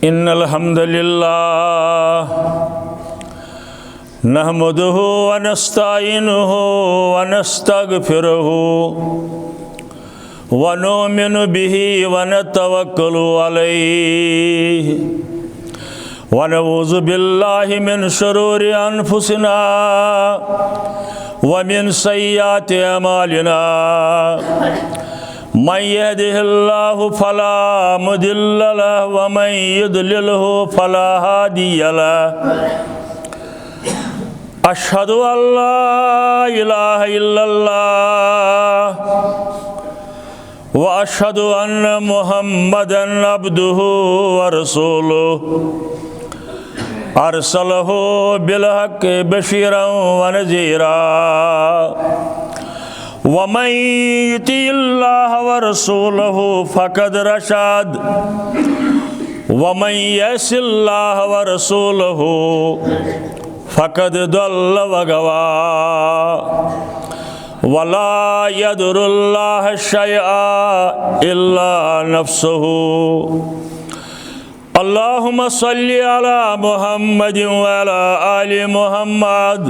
इन्नल हम्दुलिल्लाह नहमदुहु व नस्तईनुहु व नस्तगफिरुहु व नुमिनु बिही व नतवक्कलु अलैहि व नऊज़ु बिल्लाहि मिन शुरूरि अनफुसिना व मिन सय्यिआति अमालिना मन यहदिहिल्लाहु फला मुदिल्ल लहु व मन युद्लिलहु फला हादिय लहु अशहदु अल्ला इलाहा इल्लल्लाह व अशहदु अन्न मुहम्मदन अब्दुहु व रसूलुहु अरसलहु बिलहक़्क़ि बशीरन व नज़ीरा वमन युतिइल्लाह व रसूलहु फ़क़द रशद वमन यअसिल्लाह व रसूलहु फ़क़द दल्ल व गवा वला यदुरुल्लाह शयअन इल्ला नफ्सुहु अल्लाहुम्मा सल्लि अला मुहम्मदिन व अला आलि मुहम्मद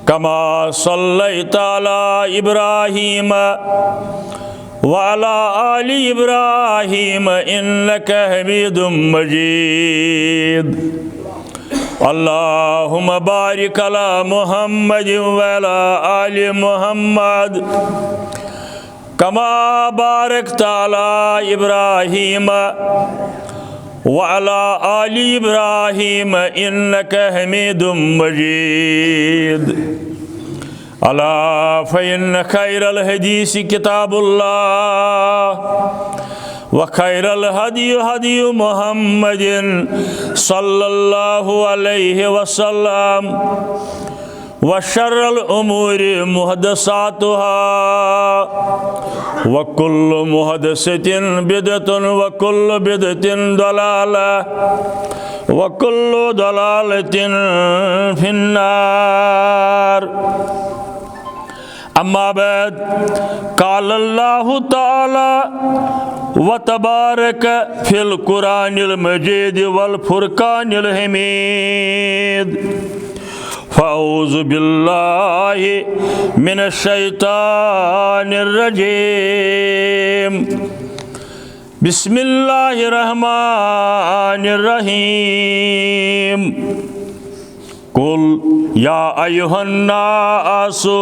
कमा सल्लैता अला इब्राहीम व अला आलि इब्राहीम इन्नका हमीदुम मजीद। अल्लाहुम्मा बारिक अला मुहम्मदिन व अला आलि मुहम्मद कमा बारकता अला इब्राहीम व अला आलि इब्राहीम इन्नका हमीदुम मजीद। अला फ़इन्न खैरल हदीस किताबुल्लाह व खैरल हदी हदी मुहम्मदिन सल्लल्लाहु अलैहि वसल्लम व शर्रल उमूरि मुहदसातुहा व कुल्लु मुहदसतिन बिदअतुन व कुल्लु बिदअतिन दलालह व कुल्लु दलालतिन फिन्नार। अम्मा बाद क़ाल अल्लाहु तआला व तबारक फिल कुरानिल मजीद वल फुरकानिल हमीद फ़अऊज़ु बिल्लाहि मिनश शैतानिर रजीम बिस्मिल्लाहिर रहमानिर रहीम। कुल या अय्युहन्नासु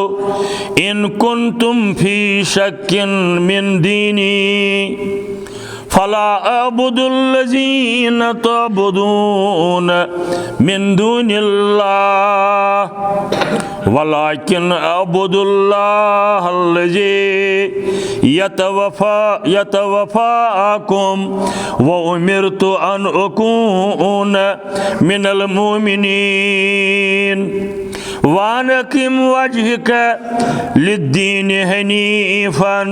इन कुन्तुम फी शक्किन मिन दीनी फला अअबुदुल्लज़ीना तअबुदून मिन दूनिल्लाह वलाकिन अअबुदुल्लाहल्लज़ी यतवफ़ाकुम व उमिरतु अन अकून मिनल मुमिनीन वान अक़िम वजहक लिद्दीन हनीफ़न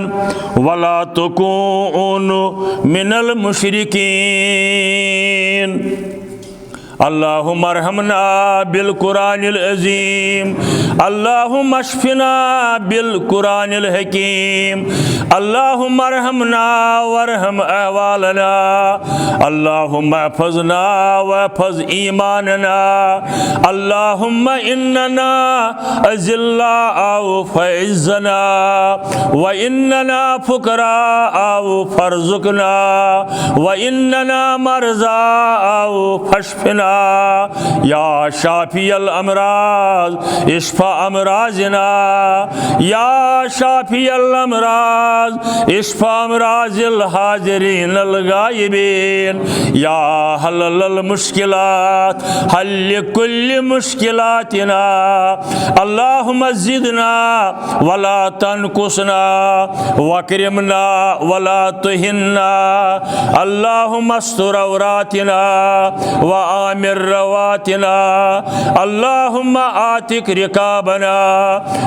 वला तकूनु मिनल मुशरिकीन। अल्लाहुम्मा अरहमना बिल कुरानिल अज़ीम अल्लाहुम्मा अशफिना बिल कुरानिल हकीम अल्लाहुम्मा अरहमना वरहम अहवालना अल्लाहुम्मा अहफ़ज़ना वहफ़ज़ ईमानना अल्लाहुम्मा इन्नना अज़िल्लाअ फ़अइज़्ज़ना व इन्नना फ़ुक़राअ फ़रज़ुक़ना व इन्नना मरज़ाअ फ़शफ़िना या शाफ़ियल अमराज़ इश्फ़ा अमराज़िना या शाफ़ियल अमराज़ इश्फ़ा अमराज़िल हाज़िरीनल गायबीन या हल्लल मुश्किलात हल्ल कुल्लि मुश्किलातिना अल्लाहुम्मा ज़िदना वला तनकुसना वकरिमना वला तुहिन्ना अल्लाहुम्मा अस्tur औरातिना व मिन रवातिना अल्लाहुम्मा आतिक रिकाबना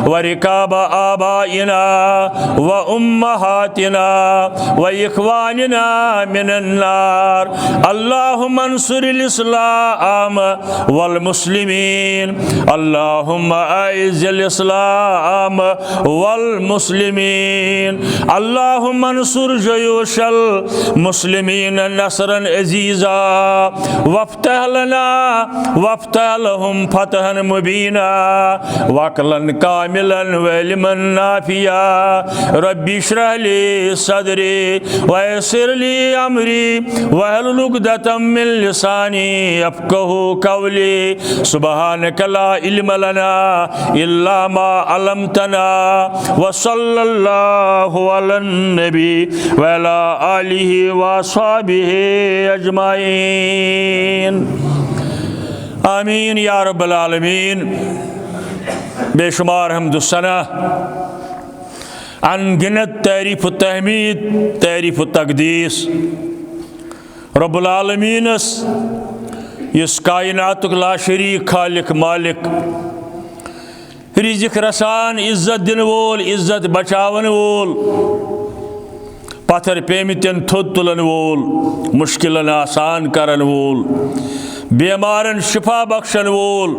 व रिकाब आबाइना व उम्महातिना व इख्वानिना मिनन नार अल्लाहुम्मा अंसुरिल इस्लाम वल मुस्लिमीन अल्लाहुम्मा अइज़्ज़िल इस्लाम वल मुस्लिमीन अल्लाहुम्मा अंसुर जयूशल मुस्लिमीन नसरन अज़ीज़ा वफ्तह लना वफ्तह लहुम फतहन मुबीना वक़लन कामिलन व इल्मन नाफिया रब्बि इश्रह ली सदरी व यस्सिर ली अमरी वहलुल उक़दतम मिन लिसानी यफ़क़हू क़ौली सुब्हानक ला इल्म लना इल्ला मा अल्लमतना व सल्लल्लाहु अलन नबी व अला आलिहि व अस्हाबिहि अजमाइन आमीन या रब्बल आलमीन। बेशुमार हम्दुस्सना अनगिनत तारीफ तहमीद तारीफ तकदीस रब्बुल आलमीनस इस कायनातुक ला शरीक खालिक मालिक रिज़्क़ रसान इज्जत दिन वोल इज्जत बचावन वोल पत्थर पेमितन थोद तुलन वोल मुश्किलन आसान करन वोल बेमारन शिफा बख्शन वोल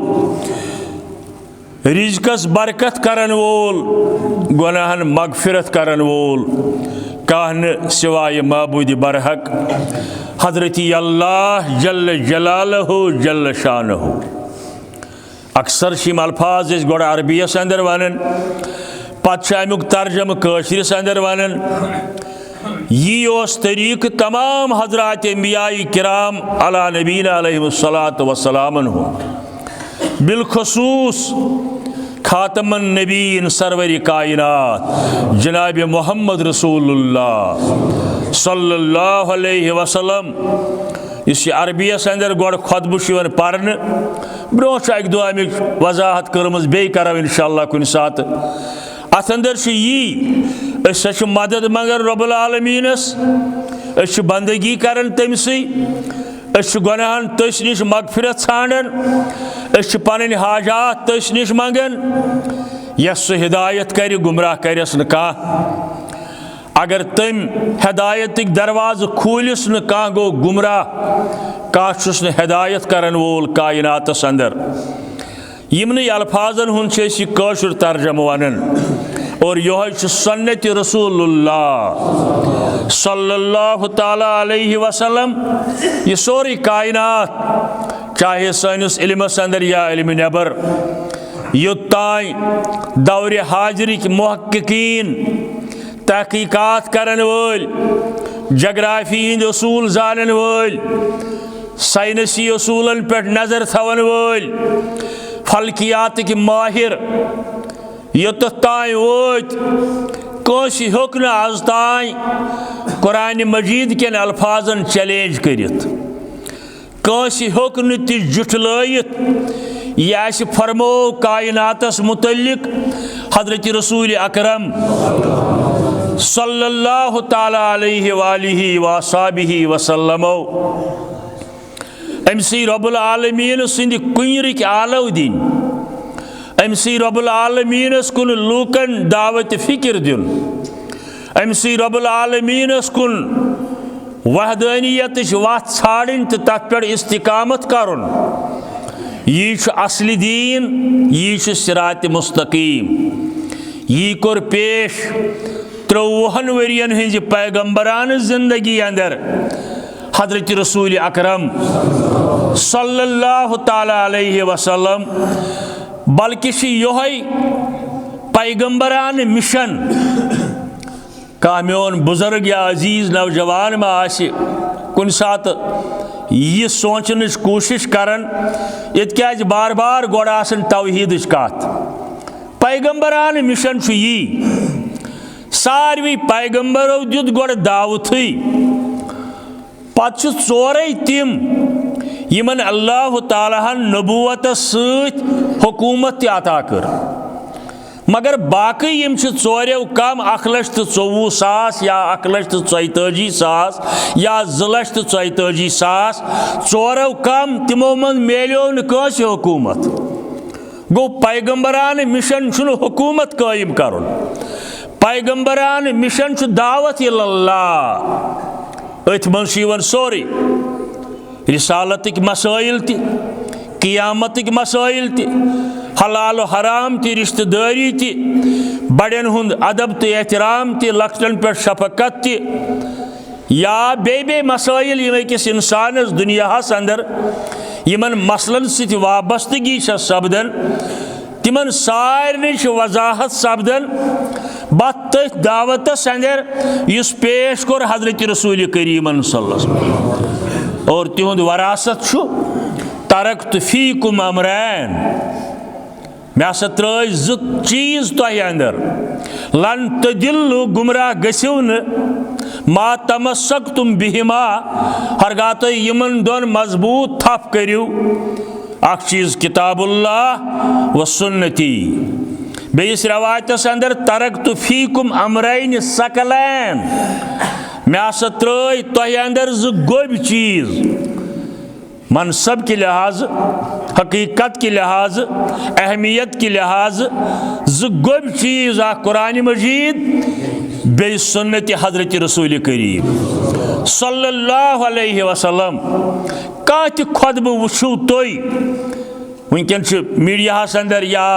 रिज़्क़स बरकत करन वोल गुनाहन मगफिरत करन वोल काहन सिवाय माबूद बरहक हज़रती अल्लाह जल्ल जलालहु जल्ल शानहु। अक्सर शिम अल्फाज गोड़ अरबियस अंदर वनन पत्त अमुक तर्जम कशिरस अंदर वनन। यी ओस तरीक़ तमाम हज़रात अंबियाए किराम अला नबीना अलैहिमुस्सलातु वस्सलाम हो बिलखुसूस खातमुन नबीन सरवरी कायनात जनाब मोहम्मद रसूलुल्लाह सल्लल्लाहु अलैहि वसल्लम इस अरबियस अंदर गोड़ खुतबुश पर्न ब्रो अक दो अमिक वजाहत कर्मज बे करो इंशाअल्लाह कुन सात अथ अंदर यी मदद मंगन रब्बुल आलमीनस बंदगी करन तमसी गुनाहन तस निश मगफिरत ांडन पन हाजात तस निश मंगन यस हिदायत कर गुमराह करस न कह अगर तम हिदायत दरवाज खूलिस न कह गो गुमराह कह हिदायत करन वोल कायनातस अंदर यमन अल्फाजन हुन कशुर तर्जम वनन और यह सुन्नत रसूलुल्लाह सल्लल्लाहु ताला अलैहि वसल्लम। यह सोरी कायनात चाहे सानिस इल्मस अंदर या इल्म नबर योत्तान दौर हाजिरिक मुहक्किकीन तहकीकात करन वोल जग्राफी हिंद उसूल जानन वोल साइंसी उसूलन पे नजर थवन वोल फल्कियात के माहिर योत तान वोत कस होक न आज तान कुरान मजीद के अल्फाजन चैलेंज करित कस होक न ति जुटलयित यह फरमो कायनातस मुतल्लिक हजरत रसूल अकरम सल्लल्लाहु ताला अलैहि वालिहि वसहबिहि वसल्लम अमसी रब्बुल आलमीन सिंद कुंयरिक आलव दिन अमसी रब्बुल आलमीनस कुन लूकन दावत फिक्र दिन अमसी रब्बुल आलमीनस कुन वहदानियत वत छाड़न तो तथ पे इस्तिकामत करुन यी असली दीन यी सिरात मुस्तकीम यी कोर पेश 53 वरियन हज पैगंबरान जिंदगी अंदर हजरत रसूल अकरम सल्लल्लाहु ताला अलैहि वसल्लम बल्कि यह पैगंबरान मिशन का मोन बुजुर्ग या अजीज नौजवान में आसि कुन सात यह सोचन कोशिश करन ये बार बार गोड़ आसन तौहीद कत पैगंबरान मिशन यी सारवी पैगंबरों दुत गोड़ दावत पत चोरे तिम यमन अल्लाह ताला नबूवत हुकूमत अता कर मगर बाकी यम चोरों कम 1,24,000 या 1,44,000 या 2,44,000 चोरों कम तिमो मन मिलो न हुकूमत गो पैगंबरान मिशन हुकूमत कायम कर पैगंबरान मिशन दावत इल्लल्लाह अथ मन सोरे रिसालत मसाइल क़ियामत मसाइल हलाल हराम रिश्तेदारी बड़न हुंद अदब तो एहतराम लक्चन पे शफकत या बे मसाइल अकिस इंसानस दुनियास अंदर यमन मसलन सत वाबस्तगी सपदन तिमन सारे वजाहत सपदन बत दावत अंदर इस पेश कोर हजरत रसूल करीम और तिहुंद वरासत तरक्त फीकुम अमरैन मे हसा त्र चीज तह अंदर लन तदिल्लु गुमराह गसिव न मा तमस्सक तुम बिहिमा हरगा तुम यमन दोन मजबूत थप करियो अख चीज किताबुल्लाह व सुन्नती बेस रवायतस अंदर तरक्त फीकुम अमरैन सकलैन मे हसा त्र तह अंदर गोब चीज मनसब के लिहाज हकीकत के लिहाज अहमियत के लिहाज गोब चीज कुरान मजीद बे सुन्नत हजरत रसूल करीम सल्लल्लाहु अलैहि वसल्लम कह खुतब वुचु तुई वनकन मीडिया अंदर या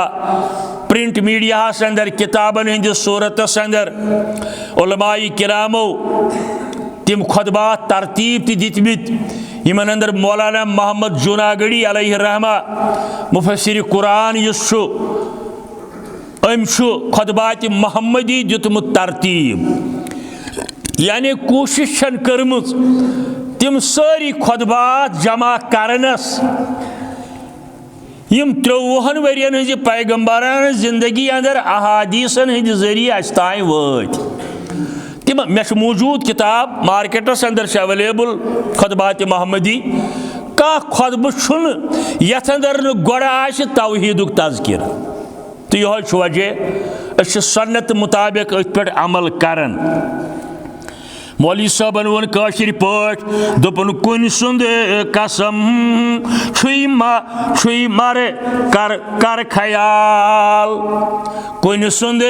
प्रिंट मीडिया अंदर किताबन हंदिस सूरतस अंदर उलमाए किरामो तिम खुतबात तरतीब दितमित यमन अंदर मौलाना मोहम्मद जूनागढ़ी अलैहि रहमा मुफस्सिर कुरान अम खुतबात मोहम्मदी दितमुत तरतीब यानी कोशिश कर्म तिम सारी खुतबात जमा करनस यम 53 वरियन हज पैगंबरान जिंदगी अंदर अहादीसन हंद जरिए अस ताई वत तिम मे मौजूद किताब मार्केटस अंदर अवेलेबल खुतबात मोहम्मदी कह खुतब यथ अंदर गोड़ आश तौहीदुक तज़किर तो यह वजह सन्नत मुताबिक अथ पे अमल करन मौलवी साहबन वन काशिर पाठ दोपन कुन सुंद कसम छुई मारे कर ख्याल कुन सुंद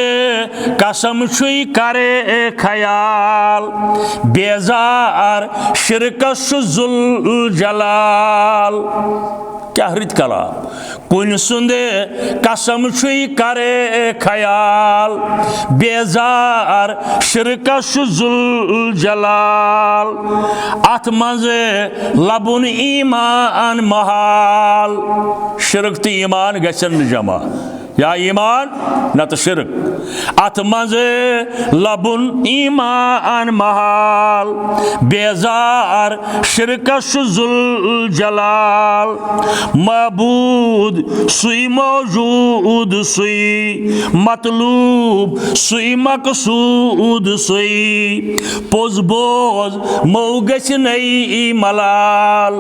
कसम छुई करे ख्याल बेजार शिरकस जुल जलाल क्या हृत कलाम कुन सुंद कसम छुई करे ख्याल बेजार शिरकस जुल जलाल अथ मज लबुन ईमान महाल शिरक तो ईमान गसन जमा या ईमान न तो शिरक अथ मज लबुन ईमान महाल बेजार शिरकस जुल जलाल मबूद सुई मौजूद सुई मतलूब सुई मकसूद सुई पोज बोज मौ गछ नई मलाल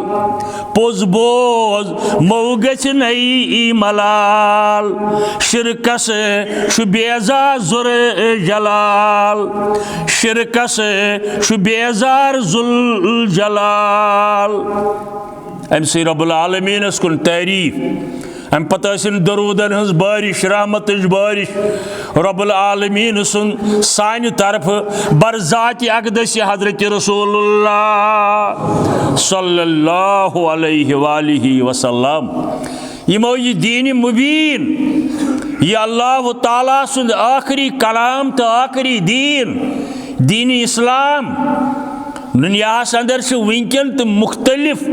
पोज बोज मौ गछ नई मलाल शिरकस बेजार जुर जलाल शिरकस बेजार जुल जलाल अम से रब्बुल आलमीनस कुन तारीफ अम पत दरूदन हज बारिश रहमत बारिश रब्बुल आलमीन सुन सान तरफ बरजात अक़दस हजरत रसूलुल्लाह सल्लल्लाहु अलैहि वसल्लम यमो यह दीन मुबीन यह अल्लाह ताला सुंद आखिरी कलाम तो आखिरी दीन इस्लाम दुनियास अंदर वनकन तो मुख्तलिफ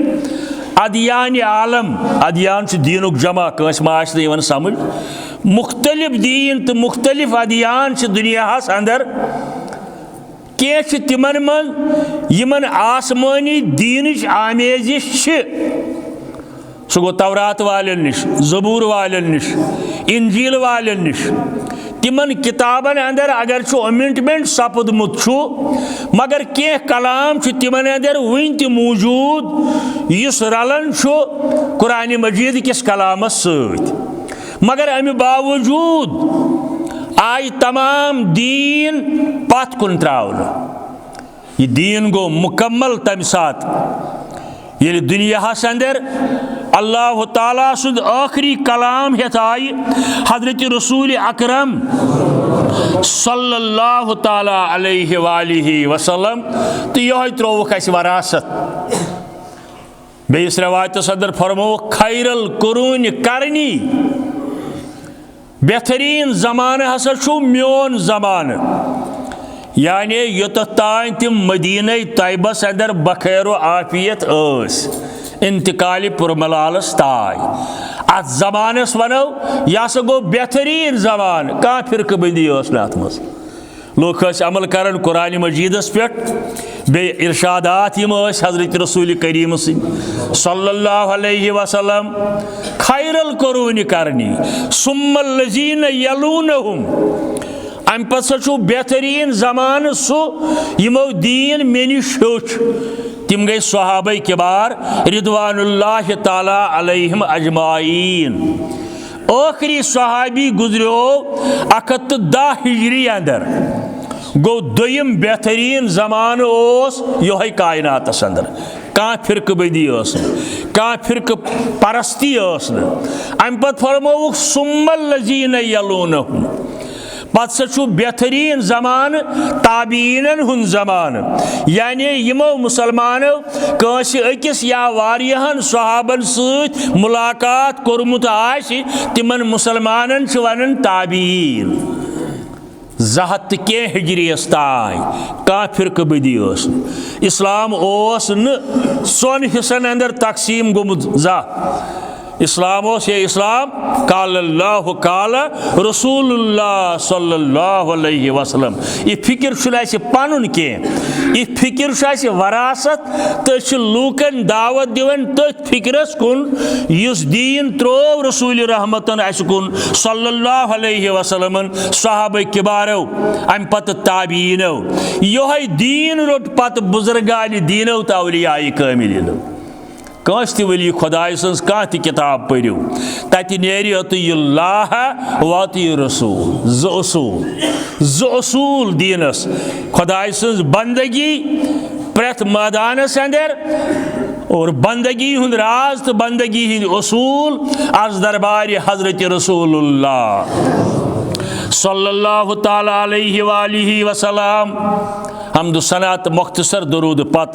अदियान आलम अदियान दीनुक जमा कस मा समझ मुख्तलिफ दीन तो मुख्तलिफ अदियान दुनियास अंदर कह तिमन मन यमन आसमानी दीन आमेजिश सह गो तौरात वालन निश ज़बूर वालन निश इंजील वालन निश तिमन किताबन अंदर अगर अमेंडमेंट सपदमुत मगर कह कलाम तिमन अंदर वन त मौजूद इस रलन कुरान मजीद किस कलामस सत मगर अमि बावजूद आय तमाम दीन पत कुन त्रावन। यह दीन गो मुकम्मल तम सात ये दुनियास अंदर अल्लाह ताला सुद आखिरी कलाम हेत आय हजरत रसूल अकरम सल्लल्लाहु ताला अलैहि वसल्लम तो यह त्रोवुक अस वरासत। बेस रवायतस अंदर फरमो खैरल कुरून करनी बेहतरीन जमान हसा छु म्योन जमान यानी योत तान तम मदीना तैयबस अंदर बखैर आफियत इंतकाल पुरमलालस ताय अत जमानस वनो यह हसा गो बेहतरीन जमान कह फिरकबंदी अत मज लोग अमल कर कुरान मजीदस पे बे इरशादात हजरत रसूल करीम सल्लल्लाहु अलैहि वसल्लम खैरल कुरून करनी सुम्मल्लज़ीन यलूनहुम अम पु बेहतरीन जमान सो यमो दीन मे निश हेच तिम गई सहाबा किबार रिदवानुल्लाह ताला अलैहिम अजमाइन। आखिरी सहाबी गुजरो 110 हिजरी अंदर गो दोयम बेहतरीन जमान योह कायनात अंदर कह फिरकबंदी कह फिरक परस्ती अम पे फरमोक सुम्मल्लज़ीन यलूनहुम पत सु बेहतरीन जमान ताबीन हुन जमान यानी यमो मुसलमानो कंस अकिस या वारियाहन सहाबन सत मुलाकात कोरमुत आसि तिमन मुसलमानन छ वनन ताबीन। 200 के हिजरियस तान कह फिरकबंदी इस्लाम न सोन हिस्सन अंदर तकसीम गोमुत जा इस्लाम ये इस्लाम काल अल्लाह काल रसूलुल्लाह सल्लल्लाहु अलैहि वसल्लम। यह फिक्र पन कह यह फिक्र वरासत तो लूकन दावत दिवन तथ फिक्रस कुन इस दीन त्रोव रसूल रहमतन अस कुन सल्लल्लाहु अलैहि वसल्लम सहाबा किबारो अम पत ताबीनो योह दीन रोट पत बुजुर्गान दीनो तो औलियाए कामिलिनो कंस ति वली खुदाय सन्स कह ति किताब पढ़ियो तत नेरि अतियुल्लाह व अतियु रसूल ज उसूल दीनस खुदाय सन्स बंदगी प्रथ मैदानस अंदर और बंदगी हुंद राज तो बंदगी हिंद उसूल आज दरबार हजरत रसूलुल्लाह सल्लल्लाहु ताला अलैहि वसल्लम हमदु सनात मुख्तसर दरूद पत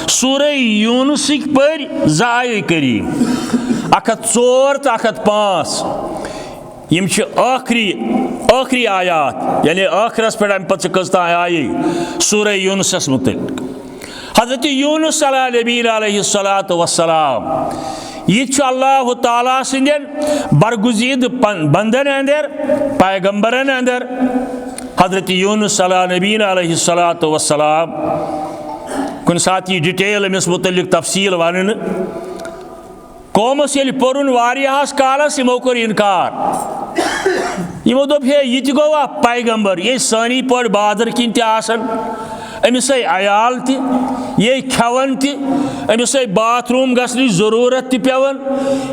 सूरह यूनुस पर ज़ाय करीम 104 तो 105 यम आखिरी आयात यानी आखिरस पे अम पे कस्ता आये सूरह यूनुस मुतल्लिक हजरत यूनुस अला नबीना अलैहिस्सलातु वस्सलाम यह अल्लाह ताला सिंदन बरगुजीद बंदन अंदर पैगंबरन अंदर हजरत यूनुस अला नबीना अलैहिस्सलातु वस्सलाम कुन सात यह डिटेल अमिस मुतल्लिक तफसील वन कौमस ये पोरुन वारियास कालस यमो कोर इनकार यमो दोप हे यह गो पैगंबर ये सानी पड़ बादर किन आसन अमिस अयाल ये खेवन अमिस बाथरूम गसनी जरूरत पेवन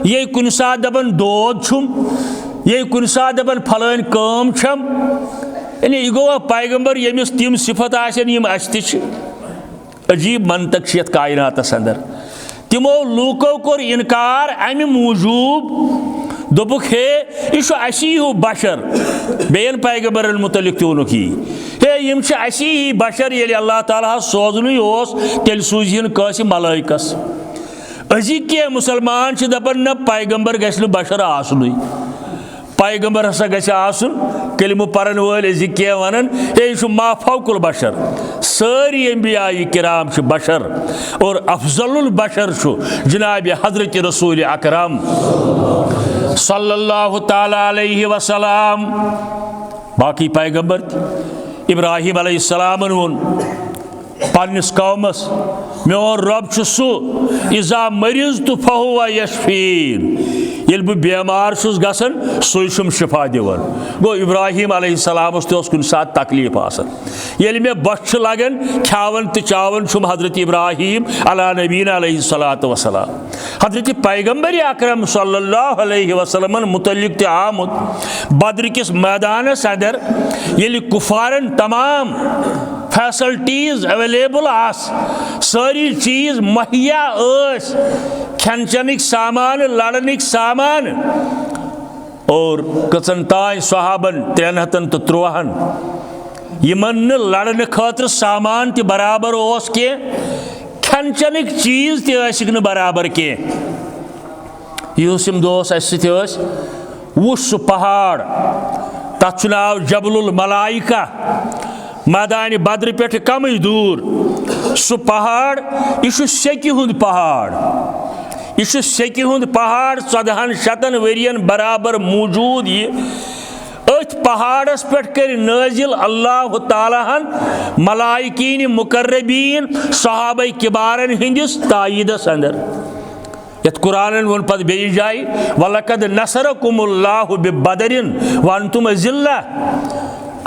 ये कुन सात दपन दोद छुम ये कुन सात दपन फलान काम छम यानी यह गो पैगंबर यमिस तिम सिफत आसन यम अस ति अजीब मंतक यथ कायनातस अंदर तिमो लूको कोर इनकार अमि मूजूब दोपुक हे यह असी हूँ बशर बेन पैगंबरन मुतल्लिक वोनुक हे यम असी ही बशर ये अल्लाह ताला सोजन तेल सूजन कस मलाइकस अजी के मुसलमान दपन न पैगंबर गस बशर आसन पैगंबर हसा गस आसन कलिम परन वल अजी के वनन हे यह माफौकुल बशर सारी अंबिया किराम बशर और अफजलुल बशर जनाब हजरत रसूल अकरम सल्लल्लाहु ताला अलैहि वसल्लम। बाकी पैगंबर इब्राहिम अलैहिस्सलाम वोन पन्निस कौमस मोन रब सु इज़ा मरीज तो फहुवा यशफीन ये बह बेमार गसन सुम शिफा दिवन गो इब्राहिम अलैहिस्सलाम कुन सात तकलीफ आसन ये मे बश लगन खावन तो चावन छुम हजरत इब्राहिम अला नबीना अलैहिस्सलातु वस्सलाम हजरत पैगम्बर अकरम सल्लल्लाहु अलैहि वसल्लम मुतल्लिक आमुत बद्र किस मैदानस अंदर ये कुफारन तमाम फैसिलिटीज अवेलेबल आस सारी चीज मुहैया खन चनिक सामान लड़निक सामान और कचन ताय सहाबन 353 यमन लड़ने खतर सामान त बराबर ओस के खन चनिक चीज त बराबर के यम दोस वुश पहाड़ तथ नाव जबलुल मलाइका मैदान बद्र पे कम दूर सह पहाड़ यह सेकि हुंद पहाड़ यह सेकि हुंद पहाड़ 1400 वरियन बराबर मौजूद अथ पहाड़स पे कर नाजिल अल्लाह ताला मलाइकीन मुकर्रबीन सहाबा किबारन हिंदिस तायीदस अंदर यत कुरान वन पद बेयि जाय वलकद नसरकुमुल्लाहु बिबदरिन वअंतुम अज़िल्ला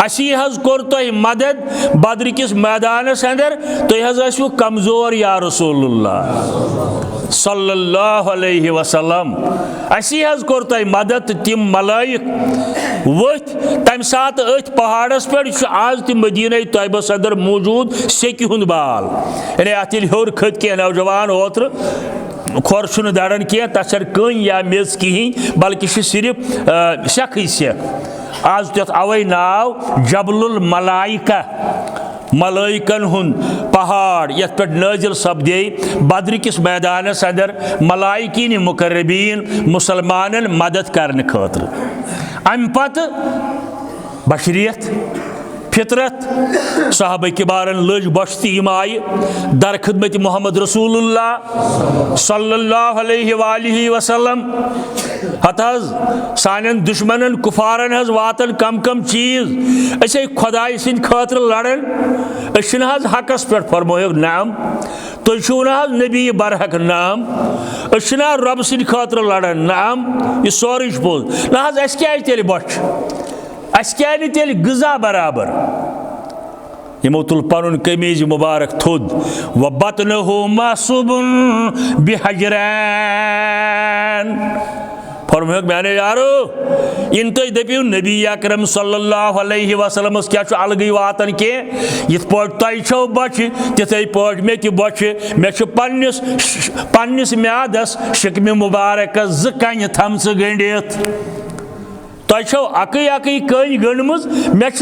असी हज कोर तो मदद बद्र किस मैदानस अंदर तो हजू कमजोर या रसूलुल्लाह सल्लल्लाहु अलैहि वसल्लम असी हज कोर तो मदद तिम मलाइक वथ तम सात अथ पहाड़स पे आज तम मदीना तैयबस अंदर मौजूद सेकि हुंद बाल यानी अत हर खत के नौजवान ओत्र खोर दड़न कह तथ कन या मेज कहें बल्कि सिर्फ सेख सेख आज तथ अवे नाव जबलुल मलाइका मलाइकन हुंद पहाड़ यथ पे नाजिल सपदे बद्र किस मैदानस अंदर मलाइकीन मुकर्रबीन मुसलमानन मदद करने खतर अम पत बशरियत फितरत साहब किबारन लज बश्ती यम आय दर खिदमत मोहम्मद रसूलुल्लाह सल्लल्लाहु अलैहि वसल्लम हत सान दुश्मनन कुफारन वातन कम कम चीज अस खुदाई सिंद खतर लड़न अस हकस पे फरमोक नाम तुम नबी बरहक नाम अना रब सिंद खतर लड़न नाम यह सोरे पोज ना अस क्या तेल बच अस क्या तेल ग़िज़ा बराबर यमो तुल पन कमीज मुबारक थोद व बतनहु मसूबुन बिहजरैन फरमाया मैंने यारो इन तुम दपू नबी अकरम सल्लल्लाहु अलैहि वसल्लम क्या अलग वातन के यथ तुम बच तिथे पे मे बच मे पन्निस म्यादस शिकम मुबारक ज कन थम गंडित तुम अकई अकई कन गंडम मे ज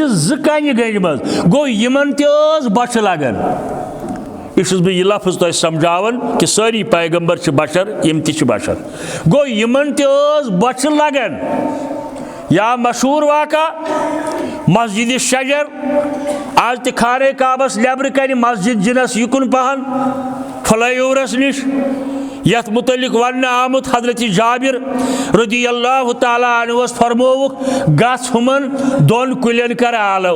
कन गंडम गो यमन बच लगन यह लफ्ज तुम समझावन कि सारी पैगंबर बशर यम ति बशर गो यमन बच लगन या मशहूर वाक़ा मस्जिद शजर आज त खाने काबस नबर कन मस्जिद जिनस युकुन पहन फ्लाई ओवरस निश यथ मुतलिक वन आमुत हजरत जाबिर रदी अल्लाह ताला अन्हुस फरमोवुक गस हुमन दोन कुलन कर आलो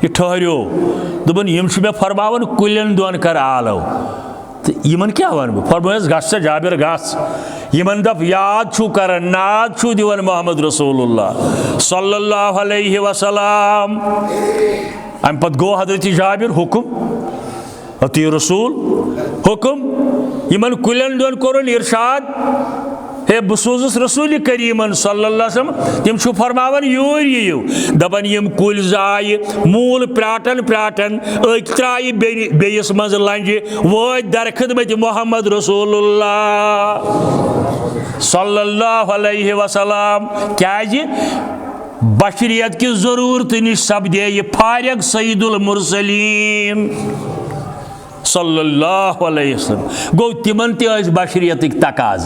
यह ठहरियो दोपन यम मे फरमावन कुलन दोन कर आलो तो यमन क्या वन बह फरमायस गस सा जाबिर गस यमन दप याद छु कर नाद छु दिवन मोहम्मद रसूलुल्लाह सल्लल्लाहु अलैहि वसल्लम अम पत गो हजरत जाबिर हुकुम अति रसूल हुकुम यमन कुलन दोन कोरन इरशाद हे बह सोजस रसूल करीमन सल्लल्लाहु अलैहि वसल्लम तिम छु फरमावन यूर यू दपन यम कुल जाय मूल प्राटन प्राटन अक त्राय बेयस मज लंज वोत दर खिदमत मोहम्मद रसूलुल्लाह सल्लल्लाहु अलैहि वसल्लम क्या बशरियत की जरूरत निश सपदे यह फारिग सईदुल मुरसलीन सल्लल्लाहु अलैहि वसल्लम गो तिमन त बशरियत तकाज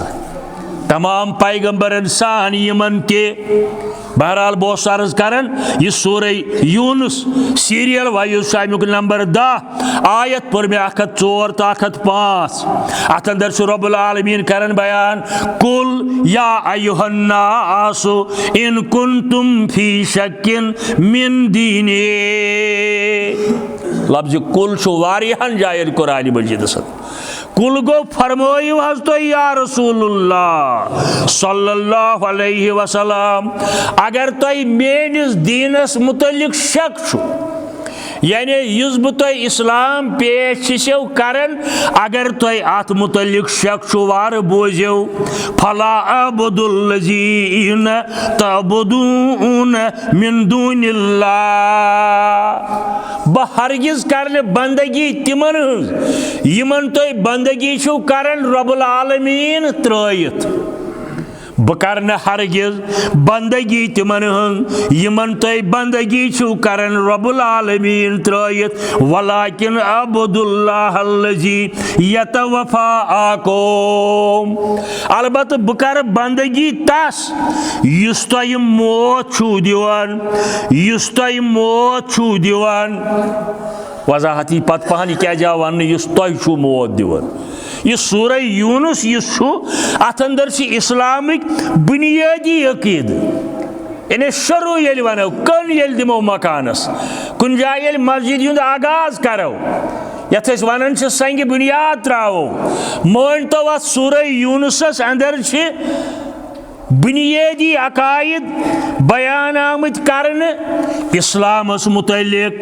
तमाम पैगंबरन सान यमन के बहरहाल बहुत अर्ज करन यह सूरह यूनुस सीरियल वाइज अमुक नंबर 10 आयत पर में 104 तो 105 अत अंदर रब्बुल आलमीन करन बयान कुल या अय्युहन्नासु इन कुंतुम फी शक्किन मिन दीनी लफ्ज कुल वारियान जायन कुरान मजीद कुल गो फरमोयु हज तो या रसूलुल्लाह सल्लल्लाहु अलैहि वसल्लम अगर तुम मेनिस दीनस मुतलिक शक छु यानी युस बह इस्लाम पेश करन अगर तुम अत मुतलिक शक वार बोजो फला अबुदुल्लज़ीन तअबुदून मिन दूनिल्लाह बह हरगिज कर बंदगी तिमन यमन तुम बंदगी छो करन रब्बुल आलमीन त्रयित बह कर हरगिज बंदगी तिमन यमन तुम बंदगी छो करन रब्बुल आलमीन त्रयित वलाकिन अबुदुल्लाहल्लज़ी यतवफ़ाअकुम अलबत्त बह कर बंदगी तस युस तुम मौत छू दिवान युस तुम मौत छू दिवान वजाहत पत पहन क्या जा वन युस तुम छू मौत दिवान यह सूरह यूनुस अत अंदर इस्लामिक बुनियादी अकीद यानी शुरू ये वनो कन ये दिमो मकानस कुन जाए मस्जिद हुंद आगाज करो यथ वन संग बुनियाद त्रावो मान तो अत सूरह यूनुसस अंदर बुनियादी अकायद बयान आमत करने इस्लामस मुतल्लिक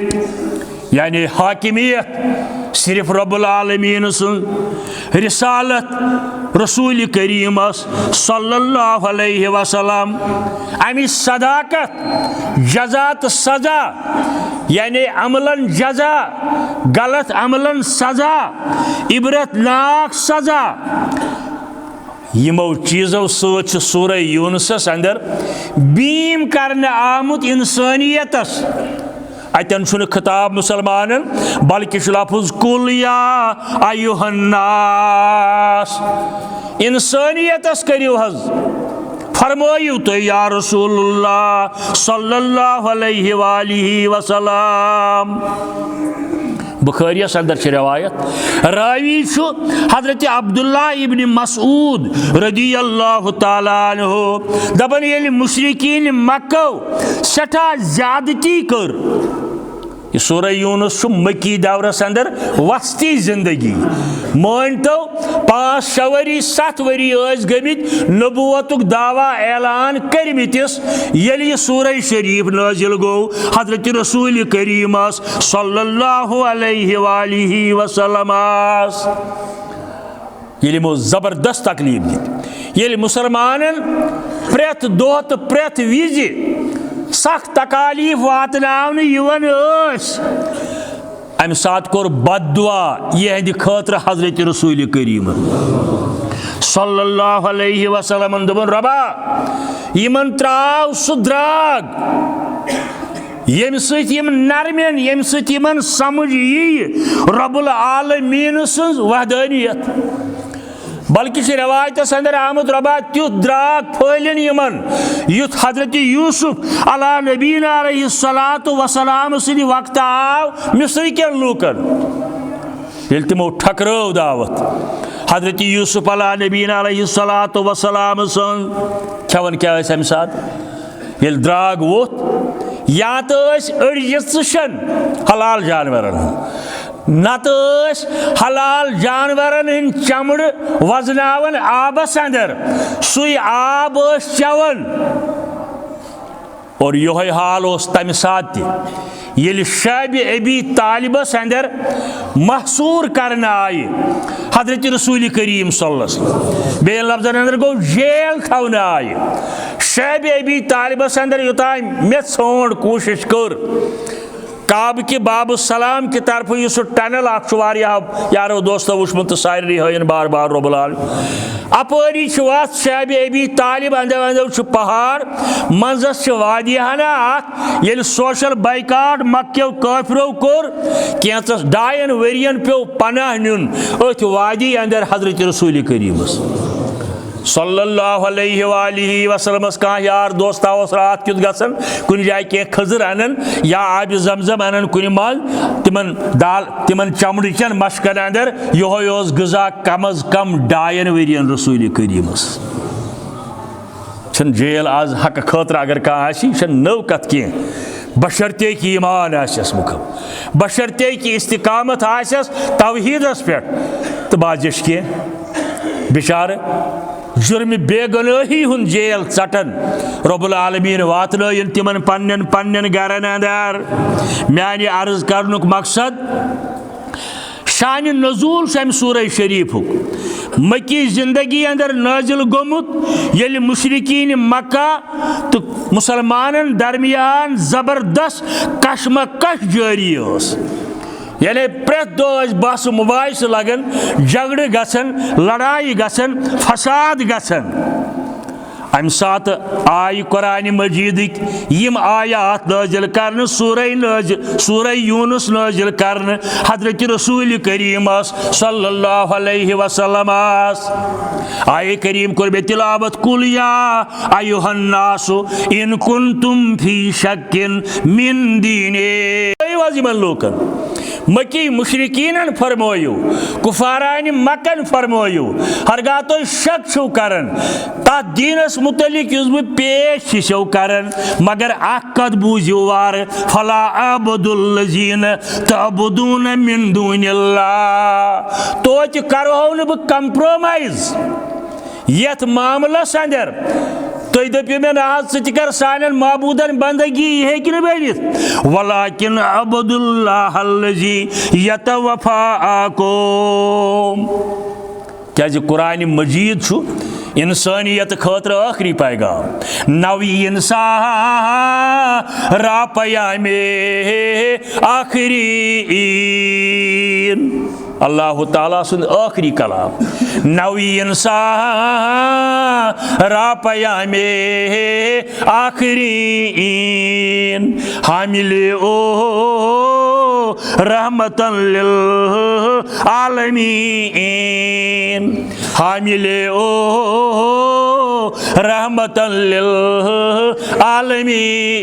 यानी हाकिमियत सिर्फ रब्बुल आलमीन सुन रिसालत रसूल करीम सल्लल्लाहु अलैहि वसल्लम अमी सदाकत जज़ा तो सज़ा यानी अमलन जज़ा गलत अमलन सज़ा इबरतनाक सज़ा यमो चीज़ों सत सूरह यूनुसस अंदर बीम करने आमुत इंसानियतस अतन खिताब मुसलमानन बल्कि लफ्ज़ कुल या अय्युहन्नास इंसानियतस करियो हज फरमायु तो या रसूलुल्लाह सल्लल्लाहु अलैहि वसल्लम बुखारियस अंदर रवायत रावी हजरत अब्दुल्ला इब्न मसूद रदियल्लाहु ताला अन्हु दपन ये मुशरिकीन मक्का सठा ज्यादती कर यह सूरह यूनुस मक्की दौरस अंदर वस्ती जिंदगी मान तो 5-6 वरी 7 वरी गमित नबुवतुक दावा ऐलान करमितिस यह सूरह शरीफ नाजिल गो हजरत रसूल करीम सल्लल्लाहु अलैहि वसल्लम यमो जबरदस्त तकलीफ दी ये मुसलमानन प्रेत दो तो प्रेत विज सख्त तकालीफ वातनावन युवन अम सात कोर बददुआ यहद खतर हजरत रसूल करीम सल्लल्लाहु अलैहि वसल्लम दोपन रबा यमन त्राव सु द्राग यम सम नरमेन यम सम समझ यी रब्बुल आलमीन सन्ज वहदानियत बल्कि रवायत अंदर आमद रबा तुथ द्राग फैलन यमन युथ हजरत यूसुफ अला नबीना अलैहिस्सलातु वसलाम सद वक्त आव मिस्र के लूकन ये तमो ठकरो दावत हजरत यूसुफ अला नबीना अलैहिस्सलातु वसलाम सन खेवन क्या अम सात ये द्राग वोत या तो अड़जन हलाल जानवरन नत हलाल जानवरन हंद चमड़ वजनावन आबस अंदर सुई आब चवन और यह हाल तम सात ये शब अबी तालिबस अंदर महसूर करना आय हजरत रसूल करीम सल्लल्लाहु अलैहि वसल्लम बे लफ्जन अंदर गो जेल थवना आय शब अबी तालिबस अंदर योतान मे छोड़ कोशिश कर काब के बाब सलाम की तरफ यह टनल यारो दोस्तों वुचमुत सारे हन बार बार रब्बुल आलमीन अपरी शब अबी तालिब अंदर अंदर पहाड़ मंजस वादियाना ये सोशल बाइकाट मक्यो काफिरों कोर कैंसस 2 वरियन पे पनाह नुन अथ वादी अंदर हजरत रसूल करीम सल्लल्लाहु अलैहि वसल्लम कह यार दोस्ता रात क्युत गसन कुन जाय के खजर अनन या आब जमजम अनन कुन मल तिमन दाल तिमन चमड़चन मशकन अंदर यह गजा कम अज कम 2 वरियन रसूल करीम छन जेल आज हक खतर अगर कह नव कत कह बशर्ते कि ईमान आसस मुखम बशर्ते कि इस्तिकामत आसस तौहीदस पे तो बाजिश कह बिचार जुर्म बेगुनाही हुंद जेल चटन रब्बुल आलमीन वातनयन तिमन पन्नन पन्नन गरन अंदर। म्यानि अर्ज करनुक मकसद शान नजूल अम सूरह शरीफुक मक्की जिंदगी अंदर नाजिल गोमुत येल मुशरिकीन मक्का तो मुसलमानन दरमियान जबरदस्त कशमकश जारी यानी प्रेत दो बस मुबाइस लगन झगड़ गसन लड़ाई गसन फसाद गसन। अम सात आय कुरान मजीद यम आयात नाजिल करन सूरह यूनुस नाजिल करन हजरत रसूल करीम सल्लल्लाहु अलैहि वसल्लम आय करीम कर बे तिलावत कुल या अय्युहन नासु इन कुंतुम फी शक्किन मिन दीने वाजिमन लोकन मक्की मुशरिकीन फरमायो कुफारान मक्कन फरमायो हरगा तो शक छो करन ता दीनस मुतलिक बह पेश छो करन मगर अकद बूझो वार फला अबुदुल्लजीन तअबुदून मिन दूनिल्लाह तो करो न बह कंप्रोमाइज यथ मामलस अंदर तुम दपो मे नाज सह सान मबूदन बंदगी हे बनित वलाकिन अबुदुल्लाह अल्लज़ी यतवफ़ाकुम क्या कुरान मजीद छु इंसानियत खतर आखिरी पैगाम नवी इंसान रापयामे आखिरी अल्लाह ताला सुन आखिरी कलाम नवी इंसान रापयामे आखिरी हामिले ओ रहमतन लिल आलमीन हामिले ओ रहमतन लिल आलमीन।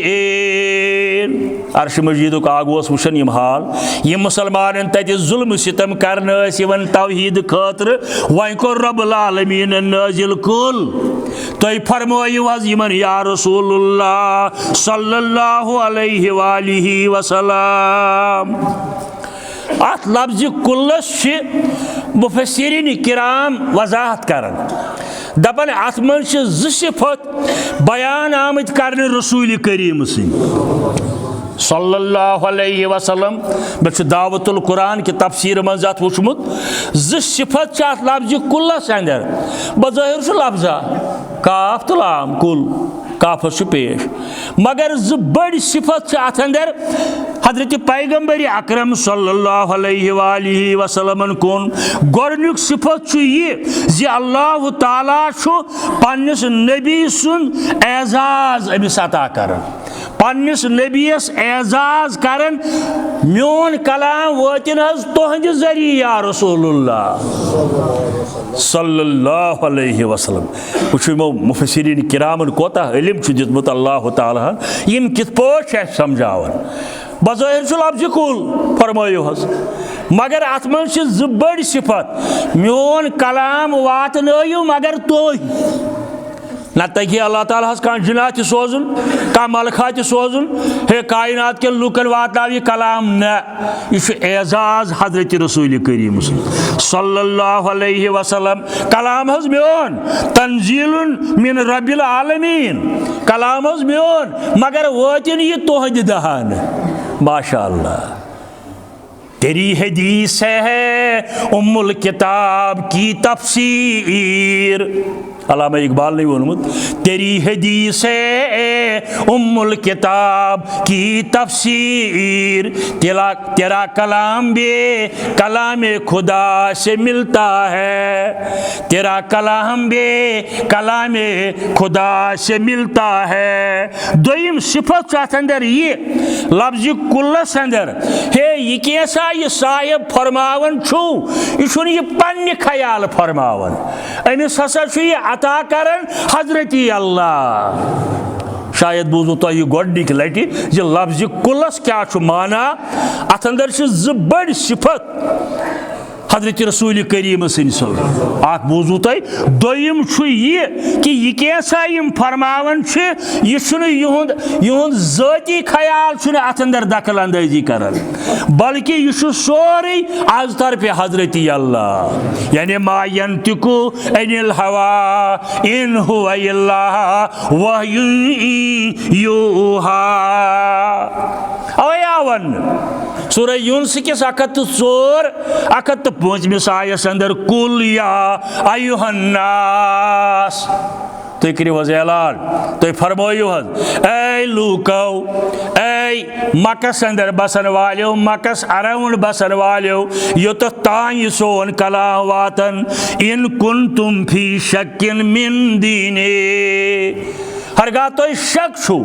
अर्श मजीद आगोस वुशन यम हाल यम मुसलमान तत जुल्म सितम करन तौहीद खतर वन कोर रब्बुल आलमीन नाजिल कुल तुम फरमायु यमन या रसूलुल्लाह सल्लल्लाहु अलैहि वालिहि वसल्लम। अत लफ्ज़ कुल्लस मुफस्सिरीन किराम वजाहत करन दपन अत मन ज़ सिफत बयान आमत करने रसूल करीम सिंह सल्लल्लाहु अलैहि वसल्लम मे दावतुल कुरान के तफसीर मज अत वुचमुत ज़ सिफत अत लफ्ज़ कुल्लस अंदर बज़ाहिर लफ्ज़ा काफ तो लाम कुल काफस पेश मगर ज़ बड़ी सिफत अत अंदर हजरत पैगम्बर अकरम सल्लल्लाहु अलैहि वसल्लम कुन गोरनुक सिफत ये ज़ अल्लाह ताला पन्निस नबी सुन एजाज अमिस अता करन पन्निस नबीस एजाज करन मोन कलाम वतिन तुहंद जरिए या रसूलुल्लाह सल्लल्लाहु अलैहि वसल्लम। वो मुफस्सिरीन किरामन कोता इल्म दितमुत अल्लाह ताला यम कित पा समझावन बज़ाहिर लफ्ज़ कुल फरमायो मगर अत मन ज बड़ सिफत मोन कलाम वातनयु मगर तुह न तक अल्लाह ताला कह जिना सोजुन कह मलखा सोजुन हे कायनात के लुकन वातनाव यह कलाम न यह एजाज हजरत रसूल करीम सल्लल्लाहु अलैहि वसल्लम कलाम मोन तंजीलुन मिन रब्बिल आलमीन कलाम मोन मगर वोतिन यह तुहद दहान माशाअल्लाह। तेरी हदीस है उम्मुल किताब की तफसीर अल्लामा इकबाल ने वोनमुत तेरी हदीस है उम्मुल किताब की तफसीर तेरा कलाम भी कलाम खुदा से मिलता है तेरा कलाम भी कलाम खुदा से मिलता है। दोयम सिफत अंदर ये लफ्ज़ कुल्लस अंदर हे ये कैसा ये साहिब फरमावन छु यह पन्ने ख्याल फरमावन अमिस हसा अता करन हजरती अल्लाह। शायद बूजू तुह गोडनिक लटि जो लफ्ज़ कुल्लस क्या माना अत अंदर ज बड़ सिफत हजरत रसूल करीम सल्लल्लाहु बूजू तुम दोयम यह कि यह कैसा यम फरमावन यह ज़ाती ख्याल अत अंदर दखल अंदाजी कर बल्कि यह सोरे आज तरफ हजरत अल्लाह यानी मा यंतिकु अनिल हवा इन हुवा इल्ला वह्युन यूहा अवन सूरह यूनुस किस 104 105 आयस अंदर कुल या अय्युहन्नास तुम करो ऐलान तुम फरमायो ऐ लूको ऐ मकस अंदर बसन वालो मकस अराउंड बसन वालो योत तान सोन कलाम वातन इन कुंतुम फी शक्किन मिन दीने हरगा तुम शक छो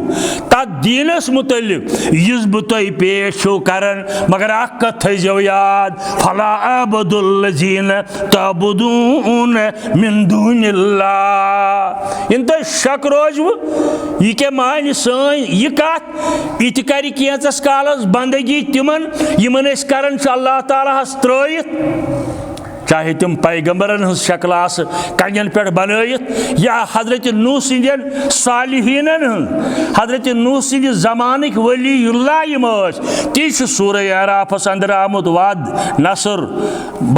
तथ दीनस मुतलिक इस बह तुम पेश छो करन मगर अख कथ थो याद फला अबुदुल्लज़ीन तअबुदून मिन दूनिल्लाह इन तुम शक रोजव यह क्या मान सन यह कथ इत कर कैंचस कालस बंदगी तिमन यमन करन अल्लाह ताला त्रयित चाहे तुम पैगंबरन शक्ल कन पे बनत या हजरत नूह सिंदन सालिहीनन हजरत नूह सिंद जमानिक वलीउल्लाह ती सूरह आराफस अंदर आमुत वाद नसर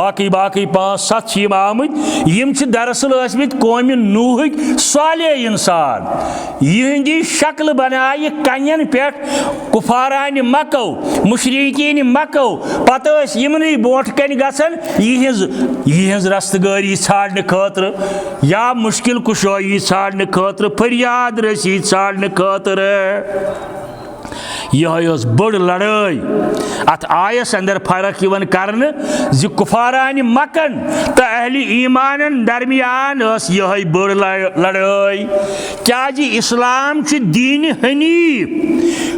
बाकी बाकी 5-7 आमुत यम दरअसल कौम नूहक सालिह इंसान यहंदी शक्ल बनाए कन पे कुफारान मक्को मुशरिकीन मक्को पत यमन बोट कन गसन यहज रस्तगारी छाड़ने खतर या मुश्किल कुशाई छाड़ने खतर फरियाद रसी छाड़ने खतर यह बड़ लड़ाई अत आयस अंदर फर्क यवन करने जि कुफारान मकन तो अहली ईमान दरमियान यह बड़ लड़ाई क्या जी इस्लाम दीन हनीफ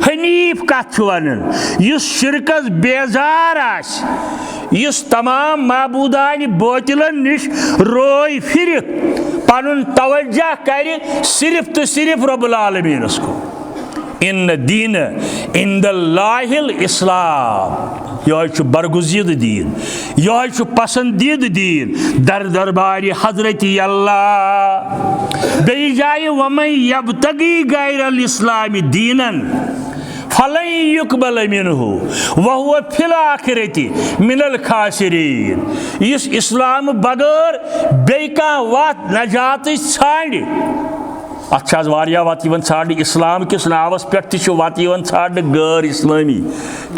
हनीफ कथ वनान इस शिरकस बेजार इस तमाम माबूदान बातिलन निश रोय फिर पनुन तवज्जह कर सिर्फ तो सिर्फ रब्बुल आलमीनस को इन दीन इंदल्लाहिल इस्लाम यह बरगुज़ीद दीन यह पसंदीद दीन दर दरबार हजरत अल्लाह बे जाए वमन यब्तगी गैरल इस्लामी दीनन फलन युकबल मिन्हु वहुव फिल आखिरति मिनल खासिरीन इस इस्लाम बगैर बे वत नजात छाड़ अत वत छाड़ इस्लाम किस नावस पे वत छाड़ गैर इस्लामी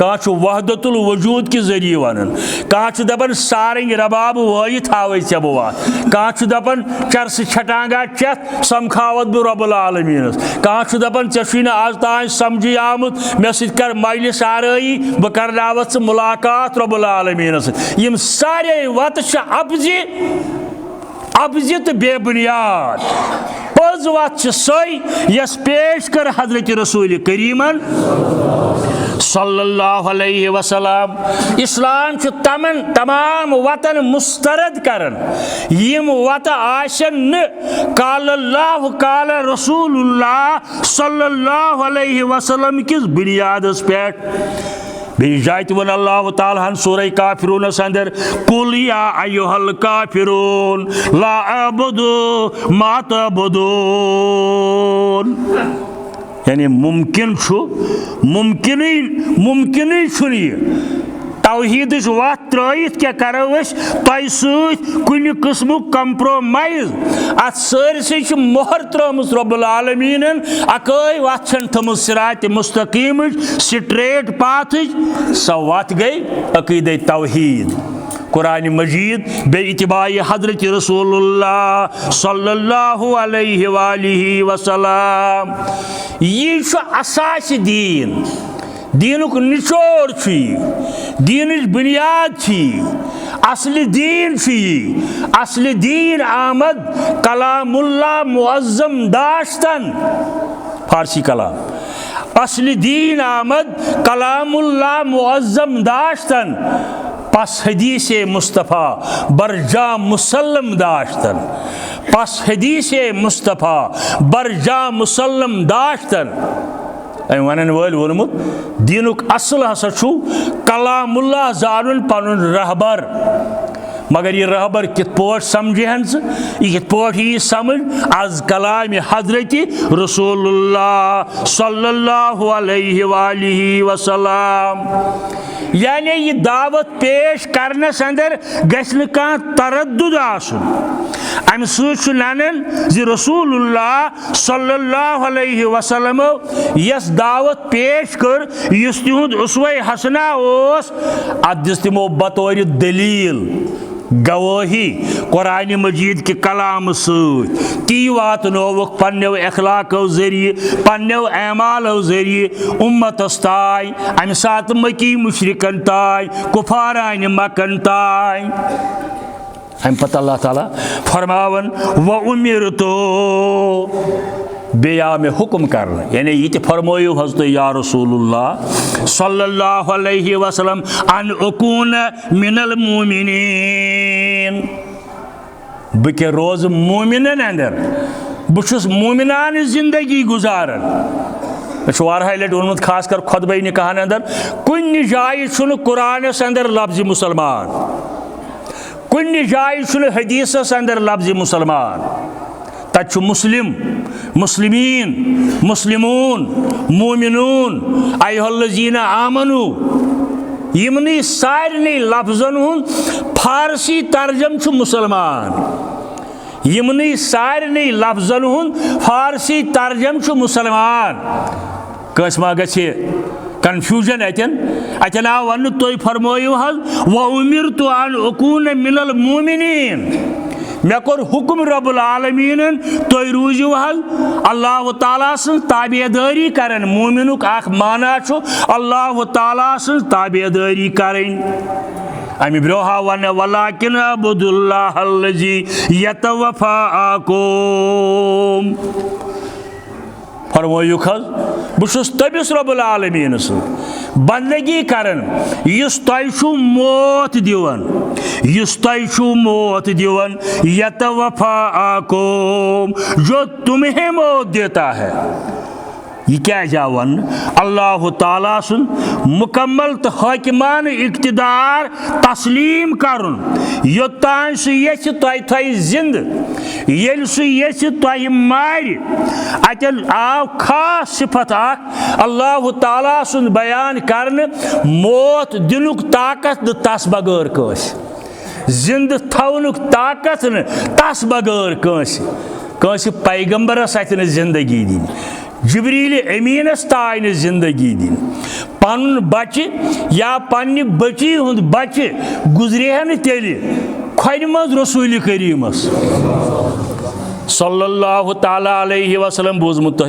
कह वहदतुल वजूद कि जरिए वन कह दपान सारंग रबाब वही थावे ऐ बह वत कह दपान चरस छटांगा चेत समखावत बह रब्बुल आलमीनस कह दपान ऐ आज तान समझी आमुत मे सर मजलिस आरई बह करनावत मुलाकात रब्बुल आलमीनस यम सारे वत अबजि तो बेबुनियाद पज वत सई यस पेश कर हजरत रसूल करीमन सल्लल्लाहु अलैहि वसल्लम इस्लाम तमाम वतन मुस्तरद करन यम वत आशन न काल अल्लाह काल रसूलुल्लाह सल्लल्लाहु अलैहि वसल्लम किस बुनियादस पे बेजात वन अल्लाह ताला सूरह काफिरून अंदर कुल या अय्युहल काफिरून ला अबुदु मा तअबुदून यानी मुमकिन तौहीद वत त्रयित क्या करो तय सुन किस्म कंप्रोमाइज अत सरसे मोहर त्रमुस रब्बुल आलमीनन अकई वत थम सिरात मुस्तकीम स्ट्रेट पाथ सो वत गई अकीद तौहीद कुरान मजीद बे इत्तिबाई हजरत रसूलुल्लाह सल्लल्लाहु अलैहि वसल्लम यह असास दीन दीनुक निचोड़ दीन बुनियाद असली दीन असली दीन आमद कलामुल्लाह मुअज्जम दाश्तन फारसी कलाम असली दीन आमद कलामुल्लाह मुअज्जम दाश्तन पस हदीस मुस्तफ़ा बरजा मुसल्लम दाश्तन पस हदीस मुस्तफ़ा बरजा मुसल्लम दाश्तन वन वल वोनमुत दीनुक असल हसा कलामुल्लाह जानन पनुन रहबर मगर ये रहबर कित पोट समझहन यह कित पोट यी समझ आज कलाम हजरत रसूलुल्लाह सल्लल्लाहु अलैहि वालिहि वसल्लम। यानी यह दावत पेश करनस अंदर गस्न कां तरद्दुद आसुन। अमि सु नानन जि रसूलुल्लाह सल्लल्लाहु अलैहि वसल्लम यस दावत पेश कर युस तिहुंद उसवे हसना ओस अत दिस तिमो बतौर दलील गवाही कुरान मजीद के कलाम ती वातनोवुक पन्नेव अखलाको जरिए पन्नेव अमालो जरिए उम्मतस ताय अमि साथ मकी मुशरिकन ताय कुफारान मकन ताय। अमि पता अल्लाह ताला फरमावन व उमिरतो बेया में हुक्म कर यानी ये फरमायो हज़रत या रसूलुल्लाह सल्लल्लाहु अलैहि वसल्लम अन अकून मिनल मोमिनीन बह रोज मोमिनन अंदर बहुस मोमिनान जिंदगी गुजारन। वाराह लट वोनमुत खास कर खुतबे निकाहन अंदर कुन जाय कुरानस अंदर लफ्ज़ मुसलमान कुन जाय हदीसस अंदर लफ्ज़ मुसलमान तत मुस्लिम मुस्लिमीन मुस्लिमून मोमिनून अय्युहल्लज़ीना आमनू यमनी सारनी लफ्ज़न हुंद फारसी तर्जम मुसलमान यमनी सारनी लफ्ज़न हुंद फारसी तर्जम मुसलमान कस मा गछे कन्फ्यूजन अतन आव वन तुम फरमायो व उमिरतु अन अकून मिनल मोमिनीन मे कोर हुक्म रब्बुल आलमीन तुम रूजू अल्लाह ताला सं ताबेदारी करन। मोमिनुक आख माना अल्लाह ताला सं ताबेदारी करन। अमि ब्रोहा वन वलाकिन अब्दुल्लाह अल्लज़ी यतवफ़ाकुम फरमायो बहुस तबिस रब्बुल आलमीन बंदगी करन युस तु मौत दिवन युस तु मौत दिवन यतवफ़ाकुम जो तुम्हें मौत देता है। यह क्या जावन अल्लाह ताला सुन मुकम्मल तो हाकिमान इक़्तिदार तस्लीम करुन योतान सु यछ तय जिंद येल सु यछ तय मार। अतन आव खास सिफत अल्लाह ताला सुन बयान करन मौत दिनुक ताकत तस बगैर कस जिंद थवनुक ताकत न तस बगैर कस पैगंबरस अत जिंदगी दिन जिब्रील अमीनस ताय न जिंदगी दिन पन बच्चे या पन्ने बची हुंद बच्चे गुजरेहन तेल खोन मज रसूल करीमस सल्लल्लाहु ताला अलैहि वसल्लम बोजमुत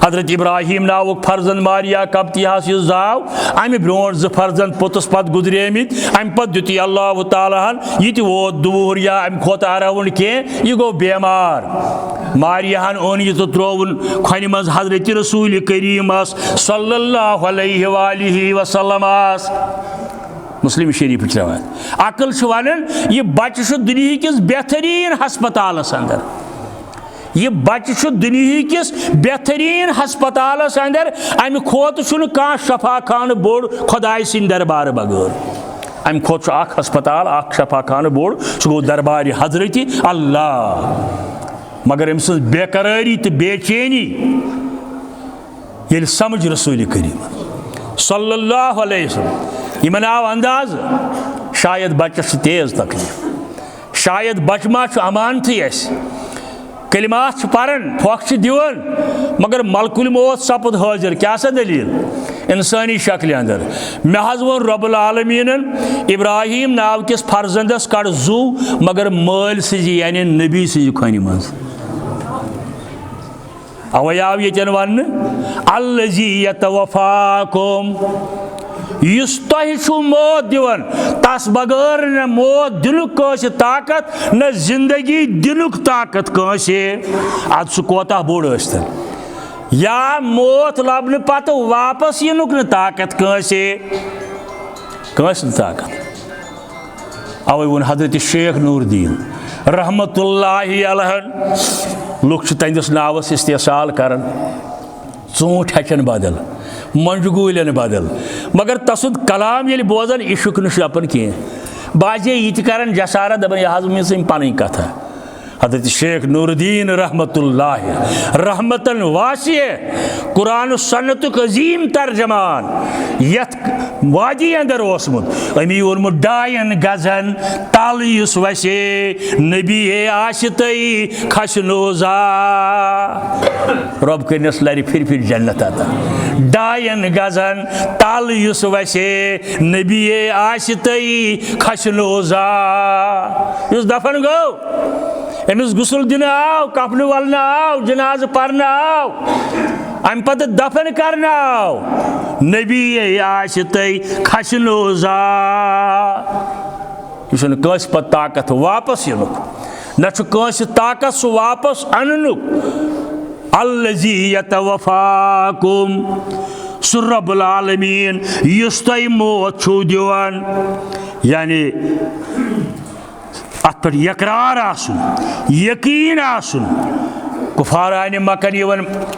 हजरत इब्राहिम नावुक फर्जन मारिया कब्तियास यह जाव अमि ब्रोट ज फर्जन पोतस पत गुजरेमित अमि पत दुति अल्लाह तालाहन यह वोत दूर या अमि खोत आरवन के यह गो बेमार मारियाहन ओन यह तो त्रोवन खोन मज हजरत रसूल करीमस सल्लल्लाहु अलैहि वालिहि वसल्लमस। मुस्लिम शरीफ रवायत अकल वन यह बच्चे दुनिया किस बेहतरीन हस्पतालस अंदर यह बच्चे दुनिया किस बेहतरीन हस्पतालस अंदर अमि खोत कह शफा खान बोड़ खुदाय सिंद दरबार बगैर अमि खोत हस्पताल शफा खान बोड़ सह गो दरबार हजरत अल्लाह। मगर अम सज बेकरारी तो बेचैनी ये समझ रसूल करीम सल्लल्लाहु अलैहि वसल्लम यमन आव अंदाज शायद बच्चस तेज तकलीफ शायद बच मा अमानत कलिमात पारन फोख दिवन मगर मलकुल मौत सपद हाजिर क्या सा दलील इंसानी शक्ल अंदर मे वो रब्बुल आलमीन इब्राहिम नाव किस फर्जंदस कड़ जू मगर मल सज यानी नबी सज खोन मज अवे आव ये वन अल्लज़ी यतवफ़ाकुम युस तुह मौत दिवन तस बगैर न मौत दिनुक ताकत न जिंदगी दिनुक ताकत कंसे अद सह कोता बोड़ या मौत लबन पत वापस यनुक न ताकत कंसे ताकत। अवे वोन हजरत शेख नूरुद्दीन रहमतुल्लाहि अलैहि लुक तहस नावस इस्तेसाल कर चूंट हचन बदल मंजगूलन बदल मगर तसुद कलाम ये बोजान इशुक नपन कह बाजे ये कर जसारा दपान यह मीन पन कथा हजरत शेख नूरुद्दीन रहमतुल्लाह रहमतन वासिय कुरान सन्नतुक अजीम तर्जमान यथ वादी अंदर ओसमुत अमी वोनमुत 2 गजन तल युस वसे नबी आशितई खशनोजा रब करनस लरि फिर जन्नत अता 2 गजन तल युस वसे नबी आशितई खशनोजा युस दफन गो अमिस गुसल दिन आव कफन वलन आव जनाज पर्न आव अम पत दफन करन आव नबी आशितई खशनोजा यह कंस पत ताकत वापस युनुक न कंस ताकत सह वापस अननुक अल्लज़ी यतवफ़ाकुम सह रब्बुल आलमीन युस तोह मौत छु दिवान यानी अत पे यकरार आसुन यकीन आसुन कुफारान मकन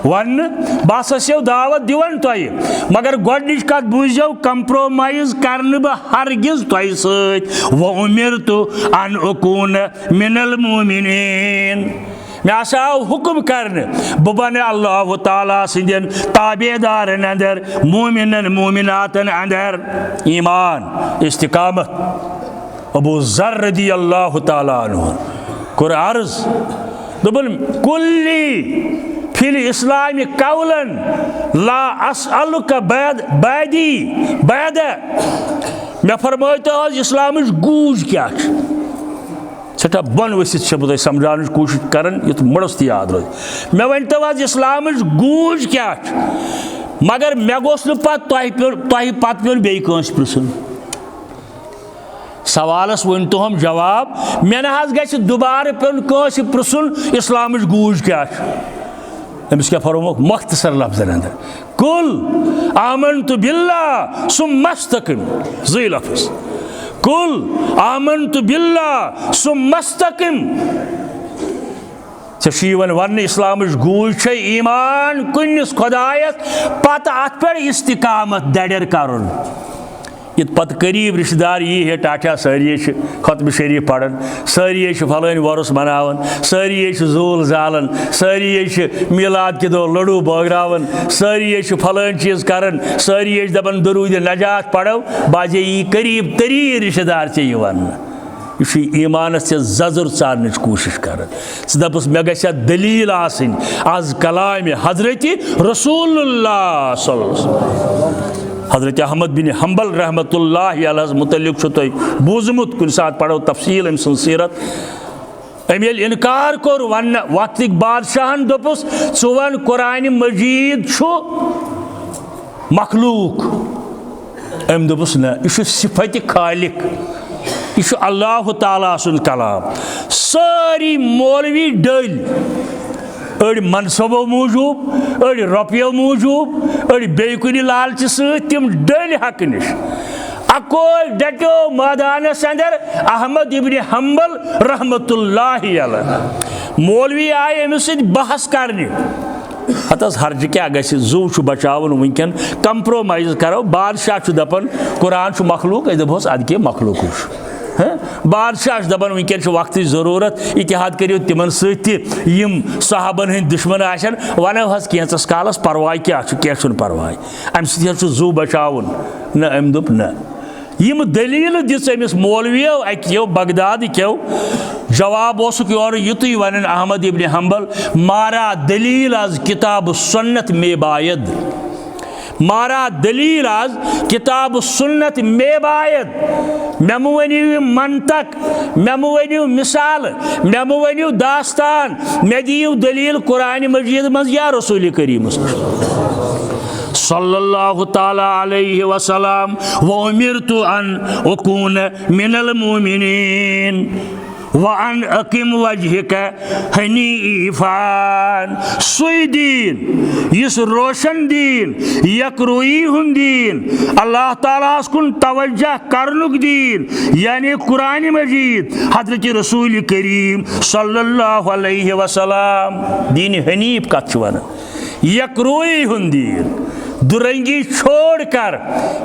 वन बस दावत दिवन तुह मगर गोडनिच कत बूझो कंप्रोमाइज करन बह हरगिज तुह सत व उमिरतु अन अकून मिनल मोमिनीन मे आव हुक्म करने बह बन अल्लाह ताला सिंदन ताबेदारन अंदर मोमिनन मोमिनातन अंदर ईमान इस्तिकामत अबू ज़र रज़ी अल्लाह ताला अन्हु कोर अर्ज दोपन कुल्ली फिल इस्लाम कौलन ला अस्अलुका बैदी बैद मे फरमाइतो इस्लाम गूज क्या सठा बन वसित बह समझान कोशिश कर युथ मुड़स याद रोज मे वन तो इस्लाम गूज क्या मगर मे गोस तह पत पे बे पृछुन सवालस वन तो हम जवाब मे ना ग दोबार पेन पृछुन इस्लाम गूज क्या अमिस क्या फरमोक मख्तसर लफ्जन अंदर कुल आमन्तु बिल्लाह सुम्मा इस्तक़िम ज़ी लफ्ज़ कुल आमन्तु बिल्लाह सुम्मा इस्तक़िम वन वन इस्लाम गूज ईमान कुन्निस खुदायस पत अत पे इस्तिकामत दड़र करुन ये पत करीब रिश्तेदार यी है टाटा सारी खतम शरीफ पढ़न सारी फलान वरस मनावन सारी जूल जालन सारी मिलाद के दो लड़ू बगरावन सारी फलान चीज करन सारी दपन दरूद नजात पढ़ो बाजे यी करीब तरीन रिश्तेदार चे वन यह ईमानस जजुर चारन कोशिश कर दपस मे गया दलील आसन आज कलाम हजरत रसूलुल्लाह सल्लल्लाहु हजरत अहमद बिन हम्बल रहमतुल्लाह अलैहि मुतल्लिक तुह बूजमुत कुन सात पढ़ो तफसील अम सुन सीरत अम ये इनकार कोर वन वक्त बादशाहन दोपुस छु वन कुरान मजीद छु मखलूक अम दोपुस न यह सिफत खालिक यह अल्लाह ताला सुन कलाम सारी मौलवी डल अड़ मनसबों मूजूब अड़ रुपयों मूजूब अड़ बेकुन लालच सम डल हक निश अकोल डटो मैदानस अंदर अहमद इब्न हम्बल रहमतुल्लाह अलैह मौलवी आए अमिस बहस करने हतस हर्ज क्या गि जू बचावन वनकन कंप्रोमाइज करो बादशाह दपन कुरान मखलूक दपोस अद के मखलूक बादशाह दपान वनकन वक्त जरूरत इतिहाद करो तिमन सम साहबन हंद दुश्मन आसन वनो कैंस कालस परवाह क्या कह परवाह अम सू बचावन न अम दोप न यम दलील दिस मौलवियों अको बगदाद क्यों जवाब योर युतु वन अहमद इब्न हम्बल मारा दलील आज किताब सुन्नत में बायद मारा दलील आज किताब सुन्नत में बायद मेमो वनियो मंतक मेमो वनियो मिसाल मेमो वनियो दास्तान मे दियो दलील कुरान मजीद मज या रसूल करीम सल्लल्लाहु ताला अलैहि वसल्लम व उमिरतु अन अकून मिनल मोमिनीन व अन अकिम वजहिक हनीफान सुई दीन इस रोशन दीन यकरुई हुन दीन अल्लाह ताला कुन तवज्जह करनुक दीन यानी कुरान मजीद हजरत रसूल करीम सल्लल्लाहु अलैहि वसल्लम दीन हनीफ कथ वन यकरुई हुन दीन दुरंगी छोड़कर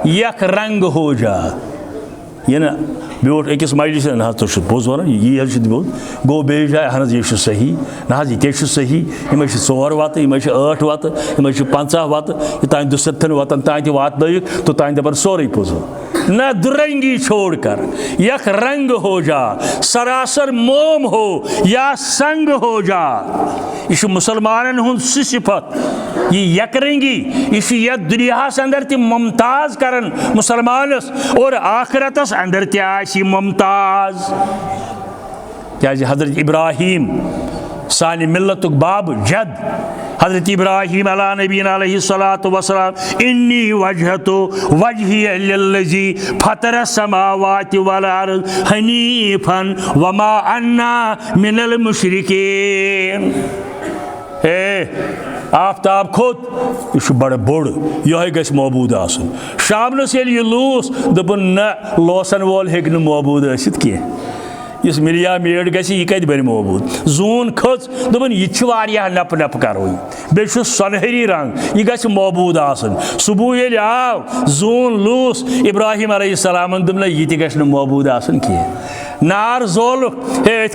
यक रंग हो जा यह ना ब्योट अकिस मजलिस ना तो बोज वन यह बोज गो बे जाए अहन यह सही ना यह सही यम 4 वत यम 8 वत यम 50 वत तान 200 वतन तान वात तो तान दपन सोरे पोज न दुरंगी छोड़कर यक रंग हो जा, सरासर मोम हो या संग हो जा। यह मुसलमान हुन सिफत यह यकरंगी यह दुनियास अंदर ति मुमताज करन मुसलमानस और आखिरतस अंदर ति मुमताज। क्या हजरत इब्राहिम सानि मिल्लतुक बाब जद हजरत इब्राहिम अला नबीना अलैहिस्सलातु वस्सलाम इन्नी वजहतु वजहिय लिल्लज़ी फतरस समावाति वल अर्ज़ हनीफन वमा अन्ना मिनल मुशरिकीन। आफ्ताब खोत यह बड़ बोड़ यह गस मौबूद आसन। शामनस यह लूस दोपन न लोसन वोल हेक मौबूद आसित कह इस मिलिया मेड गसी यह कत बन मौबूद। जून खच दोपन यह नप नप करो बे सनहरी रंग यह गस मौबूद आसन। सुबह ये आव जून लूस इब्राहिम अलैहिस्सलाम दोप यह तह मौबूद आसन कह। नार जोल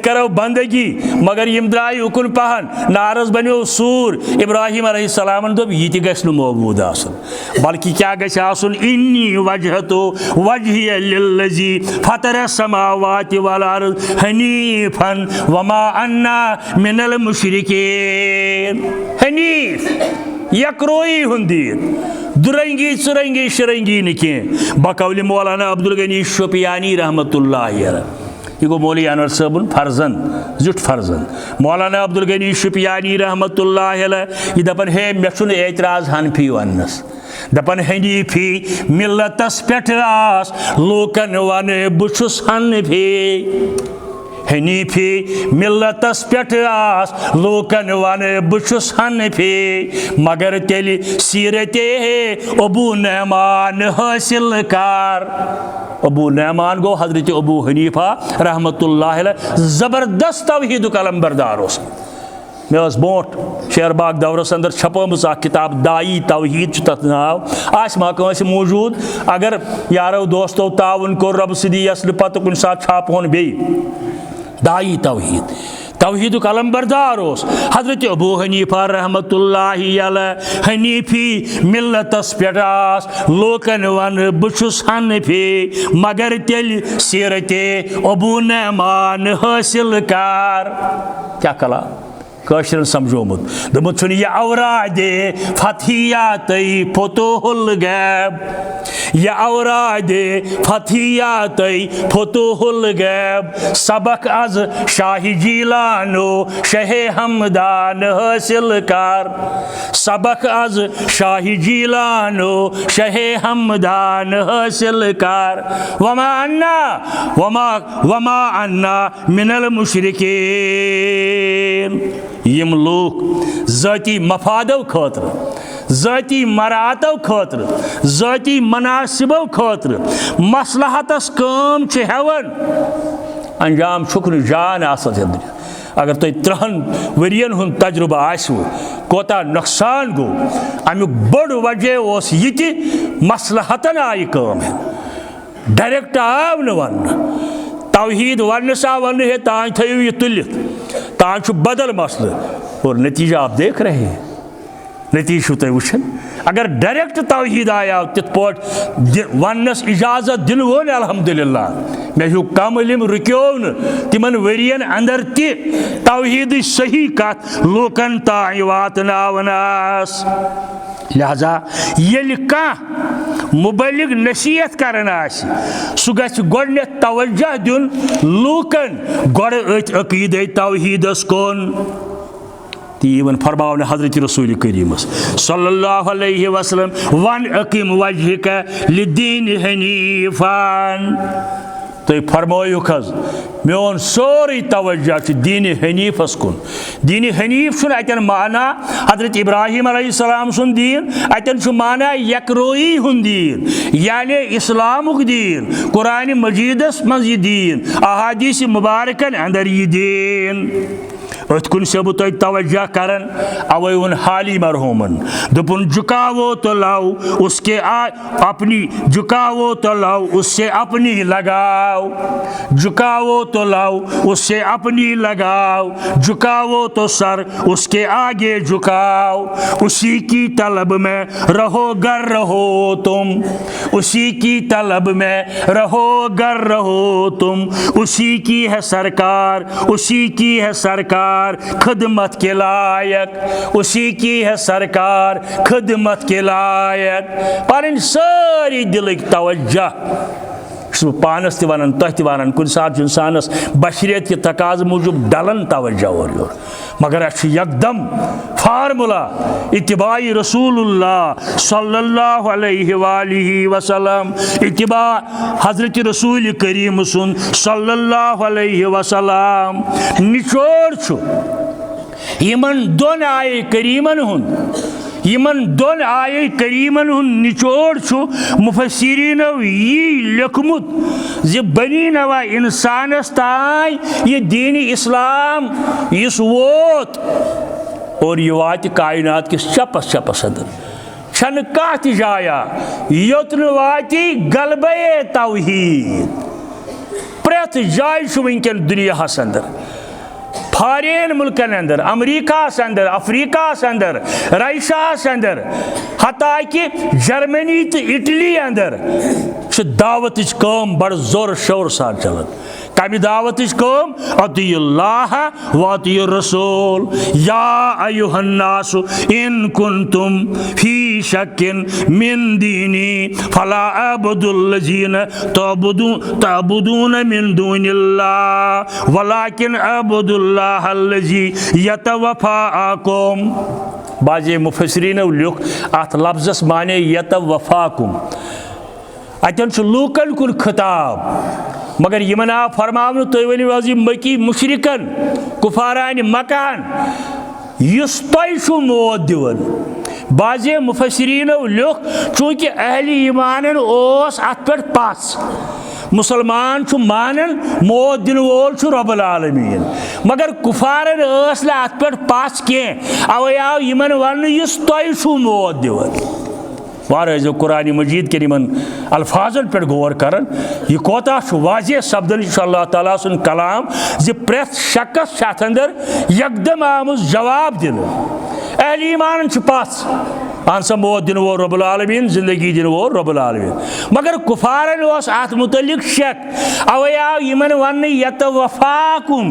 करो बंदगी मगर यम द्राय उकुन पहन नारस बनो सूर। इब्राहिम अलैहिस्सलाम दोप यह तह मौबूद आसन बल्कि क्या गछ आसन इन्नी वजहतु वजहिय लिल्लज़ी फतरस समावाति वल अर्ज़ हनीफन वमा अन्ना मिनल मुशरिकीन। हनीफ यकरोई हुंदीन दुरंगी चुरंगी शरंगी न कह। बकौल मौलाना अब्दुल गनी शुपियानी रहमतुल्लाह अलैह यह गो मौलवी अनवर साहबन फर्जन जुट फर्जन मौलाना अब्दुल गनी शुपियानी रहमतुल्लाह अलैह यह दपन हे मे छुन एतराज हनफी वनस दपन हनीफी मिल्लतस पेठ आस लोकन वन बुछुस हनफी। हनीफी मिल्लतस पेठ आस लोकन वन बुछुस हनफी मगर तेल सीरते अबू नहमान हासिल कर। अबू नहमान गो हजरत अबू हनीफा रहमतुल्लाह अलैह जबरदस्त तौहीद कलम बरदार मे बोट शेरबाग दौरस अंदर छपमस किताब दाई तौहीद तथ नाव आस मा मौजूद। अगर यारो दोस्तों ताउन कोर रब सदी पत कुन साथ छापोन बे दाई तौहीद तौहीद कलम बरदार हजरत अबू हनीफा रहमतुल्लाह अलैह हनीफी मिल्लतस पेठ आस लोकन वन बुछुस हनफी मगर तेल सीरते अबू नहमान हासिल कर। क्या कला कशर समझोमुत दोमुत यह औरादे फतहियात फतुहुल गैब यह औरादे फतहियात फतुहुल गैब सबक अज शाही जीलानो शहे हमदान हासिल कर। सबक अज शाही जीलानो शहे हमदान हासिल कर वमा अन्ना मिनल मुशरिकीन। यम लोग ज़ाती मफादों खातर ज़ाती मरातों खातर ज़ाती मनासिबों खातर मसलहतस काम हेवन अंजाम छुक जान आसन। अगर तुम 3 वरियन हुंद तजुर्बा आसो कोता नुकसान गो अमुक बड़ वजह यह मसलहतन आय काम डायरेक्ट आव न वन तौहीद वनस आव वन है तान थो यह तुलित तान बदल मसल और नतीजा आप देख रहे हैं। नतीज तुम वुचन अगर डायरेक्ट तौहीद आया तिथ पट वनस इजाजत दिन वो अल्हम्दुलिल्लाह मे कम इल्म रुक्यो न तिमन वरियन अंदर ति तौहीद सही कथ लोकन ताई वातनावनास। लिहाजा यदि कह मुबलिग नसीहत करन सह गछ गोडनेथ तवज्जो दिन लूकन गोड़ अकीद तौहीदस कुन। तीवन फरमावन हजरत रसूल करीम सल्लल्लाहु अलैहि वसल्लम वन अकीम वजहक लिदीन हनीफान। तो फरमायुक मोन सोरी तवज्जो दीन हनीफस कुन। दीन हनीफ अतन माना हजरत इब्राहिम अलैहिस्सलाम सुन दीन अतन माना यकरोई हुन दीन यानी इस्लामुक दीन कुरान मजीदस मज यह दीन अहादीस मुबारकन अंदर यह दीन। अथ कुन से बह तवज्जो करन अवे उन हाली मरहूमन दुपुन झुकावो तो लाओ उसके अपनी झुकावो तो लाओ उससे अपनी लगाओ, झुकावो तो लाओ उससे अपनी लगाओ, झुकावो तो सर उसके आगे झुकाओ, उसी की तलब में रहो गर रहो तुम, उसी की तलब में रहो गर रहो तुम, उसी की है सरकार, उसी की है सरकार खिदमत के लायक, उसी की है सरकार खिदमत के लायक। पर सारी दिल तवज्जो पानस तन तह कुन सात इंसानस बशरियत के तकाज मूजूब डलन तवज्जो और योर, मगर यकदम फार्मूला इत्तिबाई रसूलुल्लाह सल्लल्लाहु अलैहि वसल्लम, इत्तिबा हजरत रसूल करीम सुन सल्लल्लाहु अलैहि वसल्लम निचोड़ छु यमन दोन आए करीमन हुन, यमन दोन आये करीमन हुन निचोड़ छु मुफस्सिरीनो यी लिखमुत जे बनी नवा इंसानस ताई ये दीन इस्लाम इस वोत और ये वात कायनात के चपस चपस अंदर छन कत जाया योतन वाति गलबे तौहीद प्रत जाय छु वंकन दुनिया अंदर, फॉरेन मुल्कन अंदर, अमेरिका अंदर, अफ्रीका अंदर, रशिया अंदर, हता कि जर्मनी तो इटली अंदर दावत कम बड़ जोर शोर साथ चलन। कमी दावत कम अतियुल्लाह व अतियुर रसूल या अय्युहन्नासु इन कुंतुम फी शक्किन मिन दीनी फला अबुदुल्लज़ीन तअबुदून मिन दूनिल्लाह वलाकिन अबुदुल्लाह अल्लज़ी यतवफ़ाकुम। बाज़े मुफस्सिरीन लिख अत लफ्ज़स माने यतवफ़ाकुम, अतन लूकन कुन खिताब, मगर यमन आव फरमावन तुम वनो मकी मुशरिकन कुफारान मकान युस तुम मौत दिवन। बाज़े मुफस्सिरीनो लिख चूँकि अहले ईमानन ओस अत पे पस, मुसलमान मानन मौत दिन वोल रब्बुल आलमीन, मगर कुफारन अत पे पस कह अवे आव यमन वन युस तुम मौत दिवन। वारो कुरान मजीद के इन अल्फाजन पे गौर करन यह कोता वाज़ेह सपदन अल्लाह ताला सुन कलाम जे प्रेथ शख्स अत अंदर यकदम आमुत जवाब दिन। अहले ईमान पस अन सा मौत दिन वो रब्बुल आलमीन, जिंदगी दिन वो रब्बुल आलमीन, मगर कुफारन अत मुतल्लिक शक अवे आव यमन वन यतवफ़ाकुम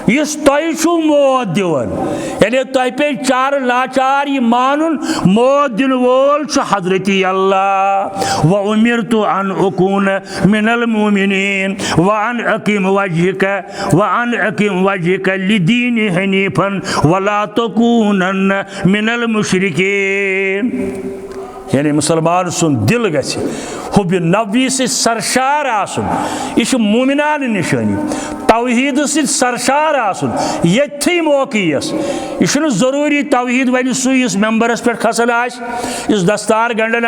युस तुम मौत दिवन, यानी तुह पे चार लाचार यह मानुन मौत दिन वोल हजरत अल्लाह। व उमिरतु अन अकून मिनल मुमिनीन व अन अकीम वजहक लिदीन हनीफन वला तकूनन मिनल मुशरिकीन। यानी मुसलमान सुन दिल गछि हुब नबी से सरशार आसुन, यह मोमिनान निशानी, तौहीद से सरशार आसुन ये मौक़ियस। यह जरूरी तौहीद वन इस मेंबरस पे खसन इस दस्तार गंडन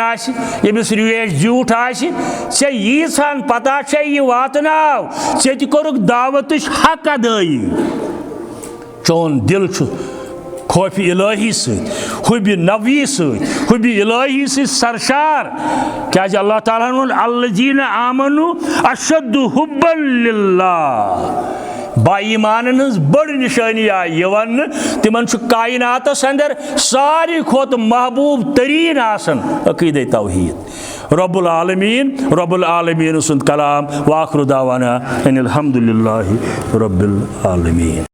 यमिस रिवेश झूठ ऐ यीन पता यह वातनाव ऐ कोरुक दावत हक अदाई, चोन दिल खौफ इलाही हुब नबी हुब इलाही सरशार क्या अल्लाह ताला अल्लज़ीना आमनु अशद्दु हुब्बन लिल्लाह। बाईमानन बड़ निशानी आई वन तिमन कायनातस अंदर सारी खोत महबूब तरीन आसन अकीदे तौहीद। रब्बुल आलमीन सुन कलाम व आखिरु दावाना अनिल हम्दुलिल्लाहि रब्बिल आलमीन।